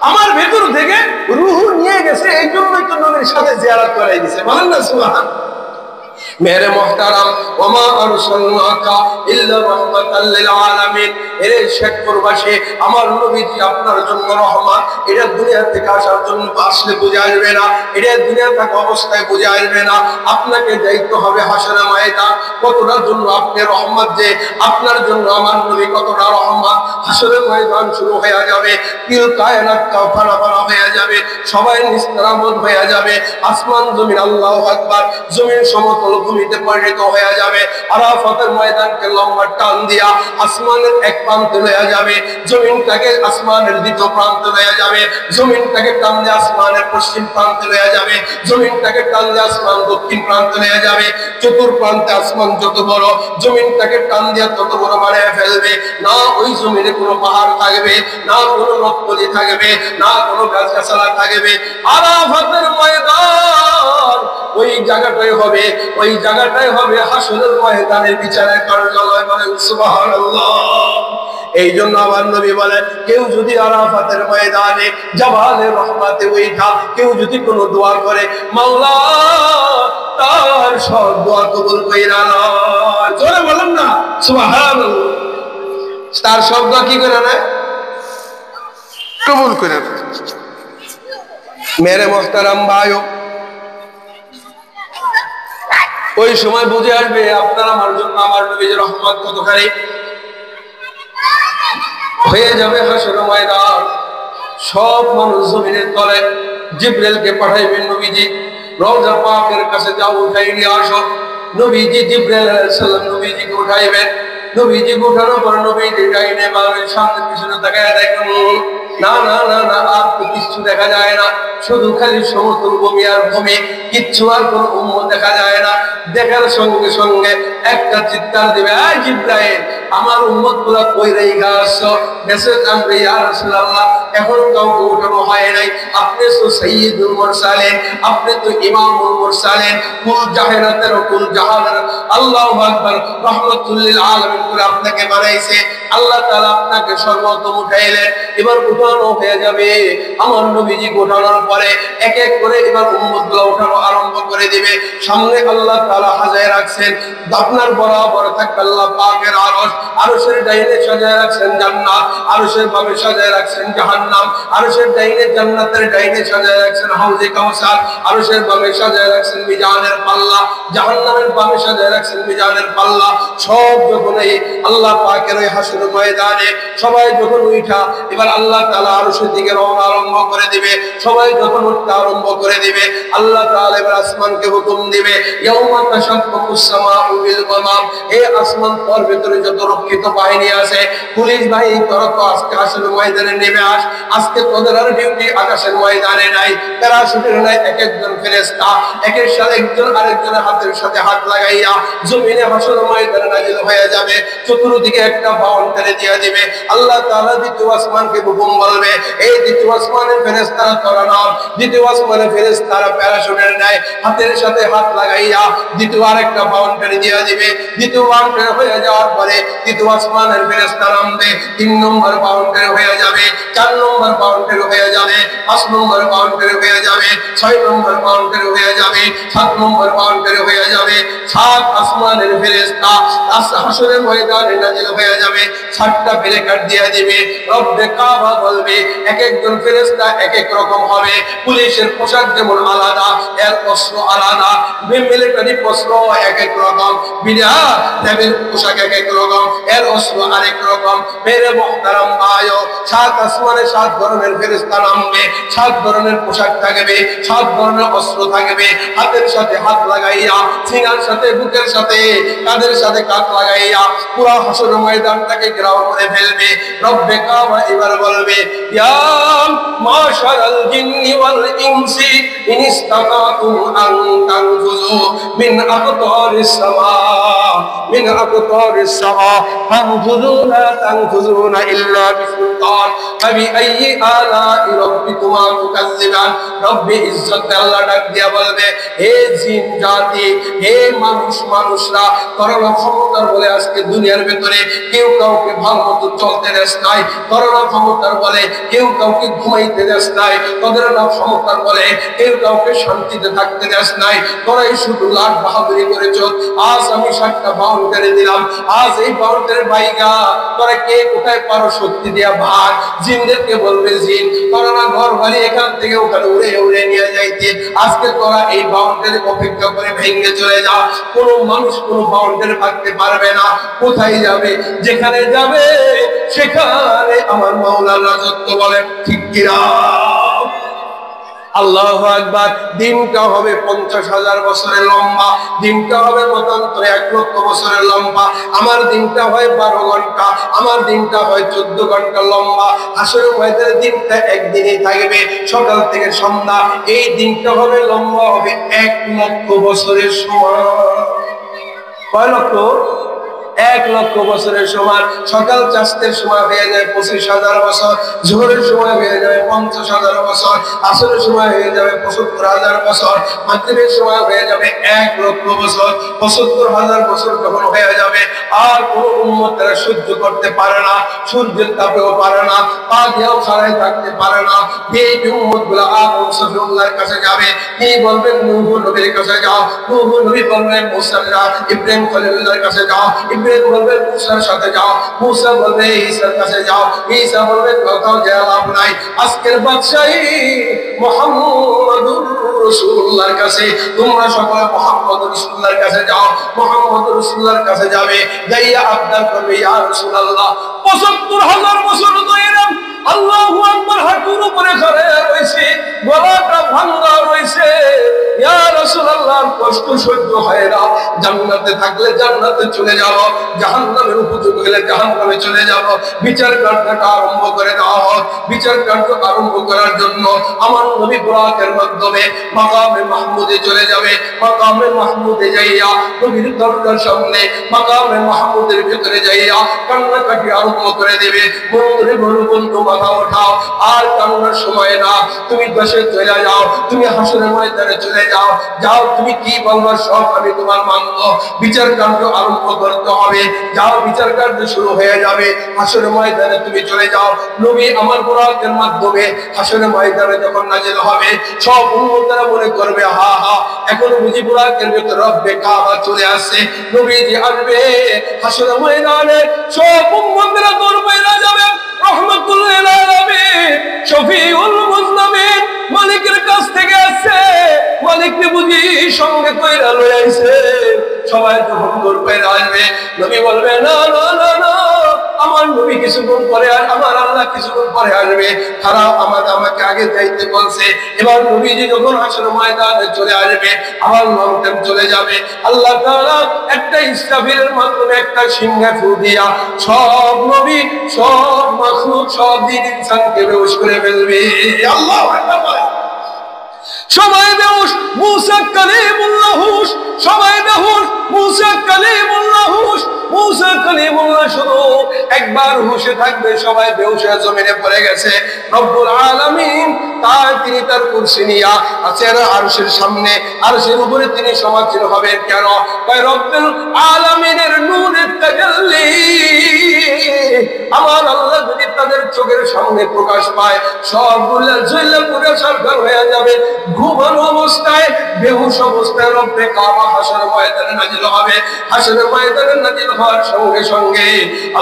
আমার ভেতর থেকে রূহ নিয়ে গেছে, এই জন্যই তো নবীর সাথে জিয়ারত করাই দিয়েছে। বলেন না সুবহানাল্লাহ। মেরে মুহতারাম, ওমা আরসালনাকা ইল্লা রাহমাতাল লিল আলামিন। এর শেখপুরবাসী, আমার নবীজি আপনার জন্য রহমত। এটা দুনিয়া থেকে আসার জন্য আসলে বুঝে আসবে না, এটা দুনিয়া থাকা অবস্থায় বুঝে আসবে না। আপনাকে যাইতে হবে হাসরের ময়দান, কতটার জন্য আপনি রহমত, যে আপনার জন্য আমার নবী কতটা রহমত। হাসরের ময়দান শুরু হয়ে যাবে, তিল কায়নাত ফানা ফানা হয়ে যাবে, সবাই নিস্তারাবদ হয়ে যাবে, আসমান জমিন আল্লাহু আকবার, জমিন সমতল ভূমিতে পরিণত হয়ে যাবে। আরাফাতের ময়দানকে লম্বা টান দিয়া আসমানের এক প্রান্তে লয়ে যাবে, জমিনটাকে আসমানের দ্বিতীয় প্রান্তে লয়ে যাবে, জমিনটাকে টান দিয়ে আসমানের পশ্চিম প্রান্তে লয়ে যাবে, জমিনটাকে টান দিয়ে আসমান দক্ষিণ প্রান্তে লয়ে যাবে। চতুর প্রান্তে আসমান যত বড়, জমিনটাকে টান দিয়া তত বড় বানিয়ে ফেলবে। না ওই জমিনে কোনো পাহাড় থাকবে, না কোনো নদী থাকবে, না কোনো গাছগাছালা থাকবে। আরাফাতের ময়দান ওই জায়গাটাই হবে, ওই জায়গাটাই হবে হাসরের ময়দানের বিচারের কার্যালয়। বলেন সুবহানাল্লাহ। এই জন্য আমার নবী বলেন, কেউ যদি আরাফাতের ময়দানে জাবালে রহমাতে ওইটা কেউ যদি কোনো দোয়া করে, মাওলা তার সব দোয়া কবুল কইরা লয়। জোরে বলেন না সুবহানাল্লাহ। তার সব দোয়া কি করে নেয়? কবুল করে নেয়। মেরে মুহতারাম ভাইও, ওই সময় বুঝে আসবে আপনার আমার জন্য আমার নবীর রহমত কতখানি। হয়ে যাবে হাসরের ময়দান, সব মানুষ জমিনের তলে, জিবরাইলকে পাঠাইবেন নবীজি, রওজা পাকের কাছে যাও, উঠাই নিয়ে আসো। নবীজি জিবরাইল আলাইহিস সালাম নবীজিকে উঠাইবেন, নবীজিকে উঠানোর পর নবীজি ডাইনে বামে সামনে পিছনে তাকায় দেখুন না না না না, আর তো কিচ্ছু দেখা যায় না, শুধু খালি সমতল ভূমি আর ভূমি, কিচ্ছু আর কোনো উম্মত দেখা যায় না। দেখার সঙ্গে সঙ্গে একটা চিৎকার দিবে, আয় জিব্রাইল, আমার উম্মত গুলা কই রেখে আসছো? মেসেজ আনবে, ইয়া রাসূলুল্লাহ এখন কাউকে উঠানো হয় নাই, আপনি তো সাইয়্যিদুল মুরসালিন, আপনি তো ইমামুল মুরসালিন, কুল জাহিরাতের ও কুল জাহানের আল্লাহু আকবার রাহমাতুল লিল আলামিন করে আপনাকে বানাইছে। আল্লাহ তাআলা আপনাকে সর্বপ্রথম উঠাইলেন, এবার উঠানো হয়ে যাবে। আমার নবীজি উঠানোর পরে এক এক করে এবার উম্মতগুলো উঠানো আরম্ভ করে দিবে। সামনে আল্লাহ তাআলা সাজায় রাখছেন, আপনার বরাবর থাকবে আল্লাহ পাকের আরশ, আরশের ডাইনে সাজায় রাখছেন জান্নাত, আরশের বামে সাজায় রাখছেন জাহান্নাম, আরশের ডাইনে জান্নাতের ডাইনে সাজায় রাখছেন হাউজে কাউসার, আরশের বামে সাজায় রাখছেন মিজানের পাল্লা, জাহান্নামের বামে সাজায় রাখছেন মিজানের পাল্লা। সব যখন এই আল্লাহ পাকের ওই হাসর ময়দানে সবাই যখন উঠা এবার আল্লাহ তাআলা আরশের দিকে রওনা আরম্ভ করে দিবে, সবাই যখন উঠতে আরম্ভ করে দিবে আল্লাহ তাআলা এবার আসমানকে হুকুম দিবে, ইয়াউমা তাশাক্কাকুস সামাউ বিল গামাম, এই আসমান তোর ভিতরে যত রক্ষিত বাহিনী আছে, পুলিশ বাহিনী, তোরা তো আজকে হাসর ময়দানে নেমে আস, আজকে তোদের আর ডিউটি আকাশের ময়দানে নাই, প্যারাশুটের নাই, এক একজন ফেরেশতা একের সাথে একজন আরেকজনের হাতের সাথে হাত লাগাইয়া জমিনে হাসর ময়দানে নাজিল হয়ে যাবে। চতুর্দিকে একটা বাউন্ডারি দিয়ে দিবে। আল্লাহ তাআলা দ্বিতীয় আসমানকে হুকুম বলবে, এই দ্বিতীয় আসমানের ফেরেশতারা তোরা নাম, দ্বিতীয় আসমানের ফেরেশতারা প্যারাশুটের নাই হাতের সাথে হাত লাগাইয়া দ্বিতীয় আরেকটা বাউন্ডারি দিয়ে দিবে। দ্বিতীয় বাউন্ডারি হয়ে যাওয়ার পরে দ্বিতীয় আসমানের ফেরেশতা নামবে, 3 নম্বর বাউন্ডারি হয়ে যাবে, 4 নম্বর বাউন্ডারি হয়ে যাবে, 5 নম্বর বাউন্ডারি হয়ে যাবে, 6 নম্বর বাউন্ডারি হয়ে যাবে, 7 নম্বর বাউন্ডারি হয়ে যাবে। 7 আসমানের ফেরেশতা হাসরের ময়দানে নাজিল হয়ে যাবে, 7টা ব্যারিকেড দিয়ে দিবে। রব্বে কাবা বলবে, এক একজন ফেরেশতা এক এক রকম হবে, পুলিশের পোশাক যেমন আলাদা, এর অস্ত্র আলাদা, মিলিটারি অস্ত্র এক এক রকম, বিদ্যার পোশাক এক এক রকম, এর অস্ত্র আরেক রকম। মেরে মুহতারাম ভাইও, 7 আসমানে 7 ধরনের ফেরেশতা নামবে, 7 ধরনের পোশাক থাকবে, 7 ধরনের অস্ত্র থাকবে, হাতের সাথে হাত লাগাইয়া, সিনার সাথে বুকের সাথে, কাঁধের সাথে কাঁধ লাগাইয়া পুরা হাসর ময়দানটাকে ঘেরাও করে ফেলবে। রব্বে কাবা এবার বলবে, ইয়া মাশারাল জিন্নি ওয়াল ইনসি ইন ইসতাতাতুম আন তানফুযু মিন আকতারিস সামা মিন আকতারিস সামা ফানফুযু লা তানফুযুনা ইল্লা বিসুলতান ফাবিআইয়ি আলা'i রাব্বিকুমা তুকাজ্জিবান। রব্বে ইজ্জত আল্লাহ ডাক দিয়া বলবে, হে জিন জাতি, হে মানুষরা, করোনা ক্ষমতার বলে আজকে দুনিয়ার ভিতরে কেউ কাউকে ভালো মতো চলতে দেশ নাই, করোনা ক্ষমতার বলে কেউ কাউকে ঘুমাইতে দেশ নাই, তোদের না ক্ষমতার বলে কেউ কাউকে শান্তিতে থাকতে দেশ নাই, তোরাই শুধু লাট বাহাদুরি করেছ। আজ আমি 7টা বাউন্ডারি দিলাম, আজ এই বাউন্ডারির বাইগা তোরা কে কোথায় পারো শক্তি দিয়া ভাগ। জিনদেরকে বলবে, জিন করোনা ঘর বাড়ি এখান থেকে ওখানে উড়ে উড়ে নিয়ে যাইতে, আজকে তোরা এই বাউন্ডারি অপেক্ষা করে ভেঙে চলে যা। কোনো মানুষ কোনো বাউন্ডারি ভাঙতে পারবে না। কোথায় যাবে? যেখানে যাবে সেখানে আমার মাওলার রাজত্ব। বলে ঠিক কিনা? আল্লাহু আকবার। দিনটা হবে 50,000 বছরের লম্বা, দিনটা হবে মতান্তরে 1 লক্ষ বছরের লম্বা। আমার দিনটা হয় 12 ঘন্টা, আমার দিনটা হয় 14 ঘন্টা লম্বা। হাসরের ময়দানের দিনটা একদিনই থাকবে, সকাল থেকে সন্ধ্যা। এই দিনটা হবে লম্বা, হবে 1 লক্ষ বছরের সমান। কয় লক্ষ? 1 লক্ষ বছরের সমান। সকাল চাষের সময় হয়ে যায় 25,000 বছর, জোহরের সময় হয়ে যাবে 50,000 বছর, আসরের সময় হয়ে যাবে 75,000 বছর, মাগরিবের সময় হয়ে যাবে 1 লক্ষ বছর। 75,000 বছর যখন হয়ে যাবে, আর কোন উম্মত তারা সহ্য করতে পারে না, সূর্যের তাপেও পারে না, পা দিয়েও ছাড়াই থাকতে পারে না। এই উম্মত গুলা আদম সফিউল্লাহর কাছে যাবে, তিনি বলবেন নূহ নবীর কাছে যাও, নূহ নবী বলবেন মুসা যাও, ইব্রাহিম খলিলুল্লাহর কাছে যাও, ইব্রাহিম বলবে মুসার সাথে যাও, মুসা বলবে ঈসার কাছে যাও, ঈসা বলবে কোথাও যাওয়া লাভ নাই। আজকের বাদশাহী মুহাম্মদুর রাসূলুল্লাহর কাছে, তোমরা সকলে মুহাম্মদুর রাসূলুল্লাহর কাছে যাও। মুহাম্মদুর রাসূলুল্লাহর কাছে যাবে, যাইয়া আবদার করবে, ইয়া রাসূলুল্লাহ 75,000 বছর ধরে আল্লাহু আকবার হাঁটুর উপরে খাড়ায়া রয়েছে, গলাটা ভাঙা রয়েছে। ইয়া রাসূলুল্লাহ, কষ্ট সহ্য হয় না। জান্নাতে থাকলে জান্নাতে চলে যাব, জাহান্নামের উপযোগ হলে জাহান্নামে চলে যাব। বিচার কার্যটা আরম্ভ করে দেওয়া হোক। বিচার কার্য আরম্ভ করার জন্য আমার নবী বুরাকের মাধ্যমে মাকামে মাহমুদে চলে যাবে। মাকামে মাহমুদে যাইয়া নবীর দরজার সামনে মাকামে মাহমুদের ভিতরে যাইয়া কান্নাকাটি আরম্ভ করে দেবে। বন্ধুরে বলো, বন্ধু মাথা ওঠাও, আর কান্নার সময় না, তুমি দেশে চলে যাও, তুমি হাসরের ময়দানে চলে যাও। যাও, তুমি কি বলবো সব আমি তোমার মানব। বিচার কার্য আরম্ভ করতে হবে। যাও, বিচার কার্য শুরু হয়ে যাবে। হাসরের ময়দানে তুমি চলে যাও। নবী আমার বুরাকের মাধ্যমে হাসরের ময়দানে যখন নাজিল হবে, সব উম্মতেরা মনে করবে, হা হা, এখনো বুঝি বুরাকের ভিতর রব্বে কাবা চলে আসছে। নবীজি আসবে হাসরের ময়দানে, সব উম্মতেরা দৌড়ে যাবে। রহমাতুল আলামিন, শফিউল মুজনামিন, মালিকের কাছ থেকে আসছে। মালিককে বুঝি সঙ্গে কইরা লয়ে আইছে। সবাই যখন দৌড়ে আসবে, নবী বলবে, না না না না, আমার নবী কিছুক্ষণ পরে, আর আমার আল্লাহ কিছুক্ষণ পরে আসবে। খারাপ আমাকে আগে যাইতে বলছে। এবার নবীজি যখন হাসরের ময়দানে চলে আসবে, আমার লংটেম চলে যাবে। আল্লাহ তাআলা একটা ইসরাফিলের মাধ্যমে একটা সিংহে ফু দিয়া সব নবী, সব মাখলুক, সব জিন ইনসানকে বেহুশ করে ফেলবে। আল্লাহু আকবার। সবাই বেহুশ, মুসা কালিমুল্লাহ হুশ, সবাই বেহুশ, মুসা কালিমুল্লাহ হুশ। মুসা কালিমুল্লাহ শুধু একবার হুশে থাকবে, সবাই বেহুশ হয়ে জমিনে পড়ে গেছে। রব্বুল আলামিন তিনি তার কুরসি নিয়া আছেন আরশের সামনে, আরশের উপরে তিনি সমাসীন হবেন। কেন? কয় রব্বুল আলামিনের নূরের তাজাল্লি আমার আল্লাহ যদি তাদের চোখের সামনে প্রকাশ পায়, সবগুলো জ্বলে পুরো সরকার হয়ে যাবে। ঘুমানো অবস্থায়, বেহুশ অবস্থায় রব্বে কাবা হাসরের ময়দানে নাজিল হবে। হাসরের ময়দানে নাজিল হওয়ার সঙ্গে সঙ্গে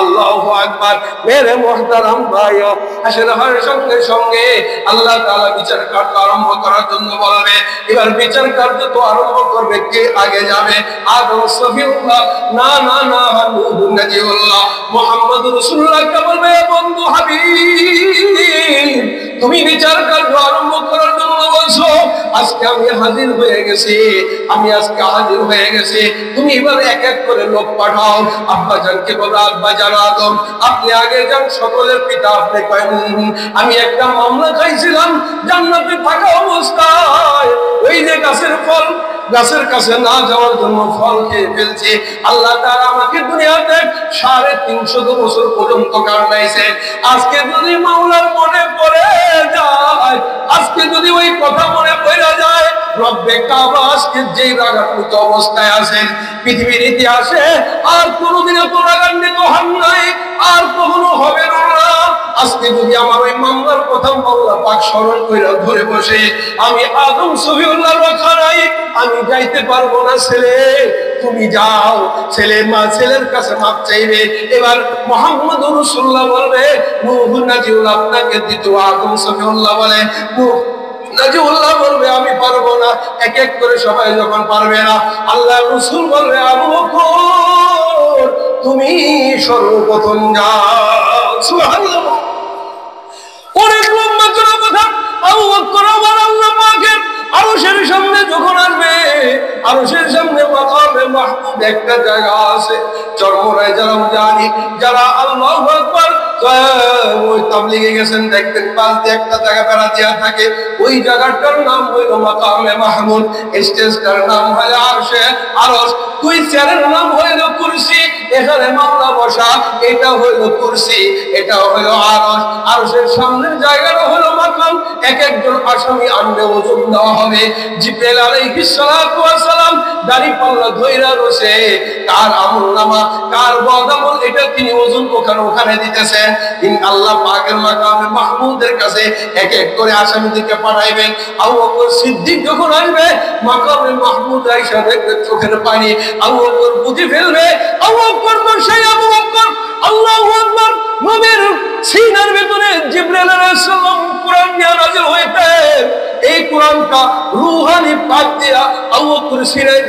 আল্লাহু আকবার, মেরে মুহতারাম ভাই, হাসরের হওয়ার সঙ্গে সঙ্গে আল্লাহ তাআলা বিচার কার্য আরম্ভ করার জন্য বলবে। এবার বিচার কার্য তো আরম্ভ করবে, কে আগে যাবে? আদম সফিউল্লাহ, না না না, নূহ নজিউল্লাহ মুহাম্মদুর রাসূলুল্লাহ কে বলবে, বন্ধু হাবিব, তুমি বিচার কার্য আরম্ভ করার জন্য বলছো, আজকে আমি হাজির হয়ে গেছি, আমি আজকে হাজির হয়ে গেছি। তুমি এবার এক এক করে লোক পাঠাও। আব্বা জানকে বলো, আব্বা জান আদম, আপনি আগে যান, সকলের পিতা আপনি কয়েন। আমি একটা মামলা খাইছিলাম জান্নাতে থাকা অবস্থায়, ওই যে গাছের ফল, গাছের কাছে না যাওয়ার জন্য ফল খেয়ে ফেলছে। আল্লাহ তাআলা আমাকে দুনিয়াতে 350 বছর পর্যন্ত কাটাইছে। আজকে যদি মাওলার মনে পড়ে যায়, আজকে যদি ওই কথা মনে পড়ে যায়, রব্বে কাবা আজকে যেই রাগান্বিত অবস্থায় আছেন, পৃথিবীর ইতিহাসে আর কোনোদিন এত রাগান্বিত হন নাই, আর কখনো হবে না। আজকে যদি আমার ওই মামলার কথা মাওলা পাক স্মরণ করে ধরে বসে, আমি আদম সফিউল্লাহ রক্ষা নাই, আমি যাইতে পারবো না। ছেলে তুমি যাও। ছেলের কাছে মাপ চাইবে। এবার মুহাম্মদুর রাসূলুল্লাহ বলবে, নূহ নজিউল্লাহ আপনাকে দিত। আদম সফিউল্লাহ বলে, নূহ নজিউল্লাহ বলবে, আমি পারবো না। এক এক করে সবাই যখন পারবে না, আল্লাহ রাসূল বলবে, আবু বকর তুমি সর্বপ্রথম যাও। সুবহানাল্লাহ। অনেক লম্বা চড়া কথা। আবু বকর আমার আল্লাহ পাকের আরশের সামনে যখন আসবে, আরশের সামনে মাকামে মাহমুদ একটা জায়গা আছে। চরমরায় যারা জানি, যারা আল্লাহু আকবার ওই তাবলীগে গেছেন, দেখবেন পাশ দিয়ে একটা জায়গা বেড়া দেওয়া থাকে। ওই জায়গাটার নাম হইল মাকামে মাহমুদ, স্টেজটার নাম হয় আরশে আরশ, দুই চেয়ারের নাম হইল কুরসি। এখানে মাওলা বসা, এটা হইল কুরসি, এটা হইল আরশ। আরশের সামনের জায়গাটা হইল মাকাম। এক একজন আসামি আনবে, ওজন দেওয়া হবে। জিবরাইল আলাইহিস সালাতু ওয়াস সালাম দাড়িপাল্লা ধইরা রয়েছে, কার আমলনামা কার বদআমল এটা তিনি ওজন ওখানে দিতেছেন। আল্লাহ পাকের মাকামে মাহমুদের কাছে এক এক করে আসামিদেরকে পাঠাইবেন। আবু বকর সিদ্দিক যখন আসবে, মাকামে মাহমুদ আয়েশা দেখবে চোখের পানি, আবু বকর বুঝে ফেলবে, আবু বকর তো সেই আবু বকর। আল্লাহু আকবার। নবীর সিনার ভিতরে জিবরাইল আলাইহিস সালাম কোরআন নিয়ে নাযিল হইতেন। এই কোরআনটা রূহানি পাক দিয়া আবু বকর সিনায়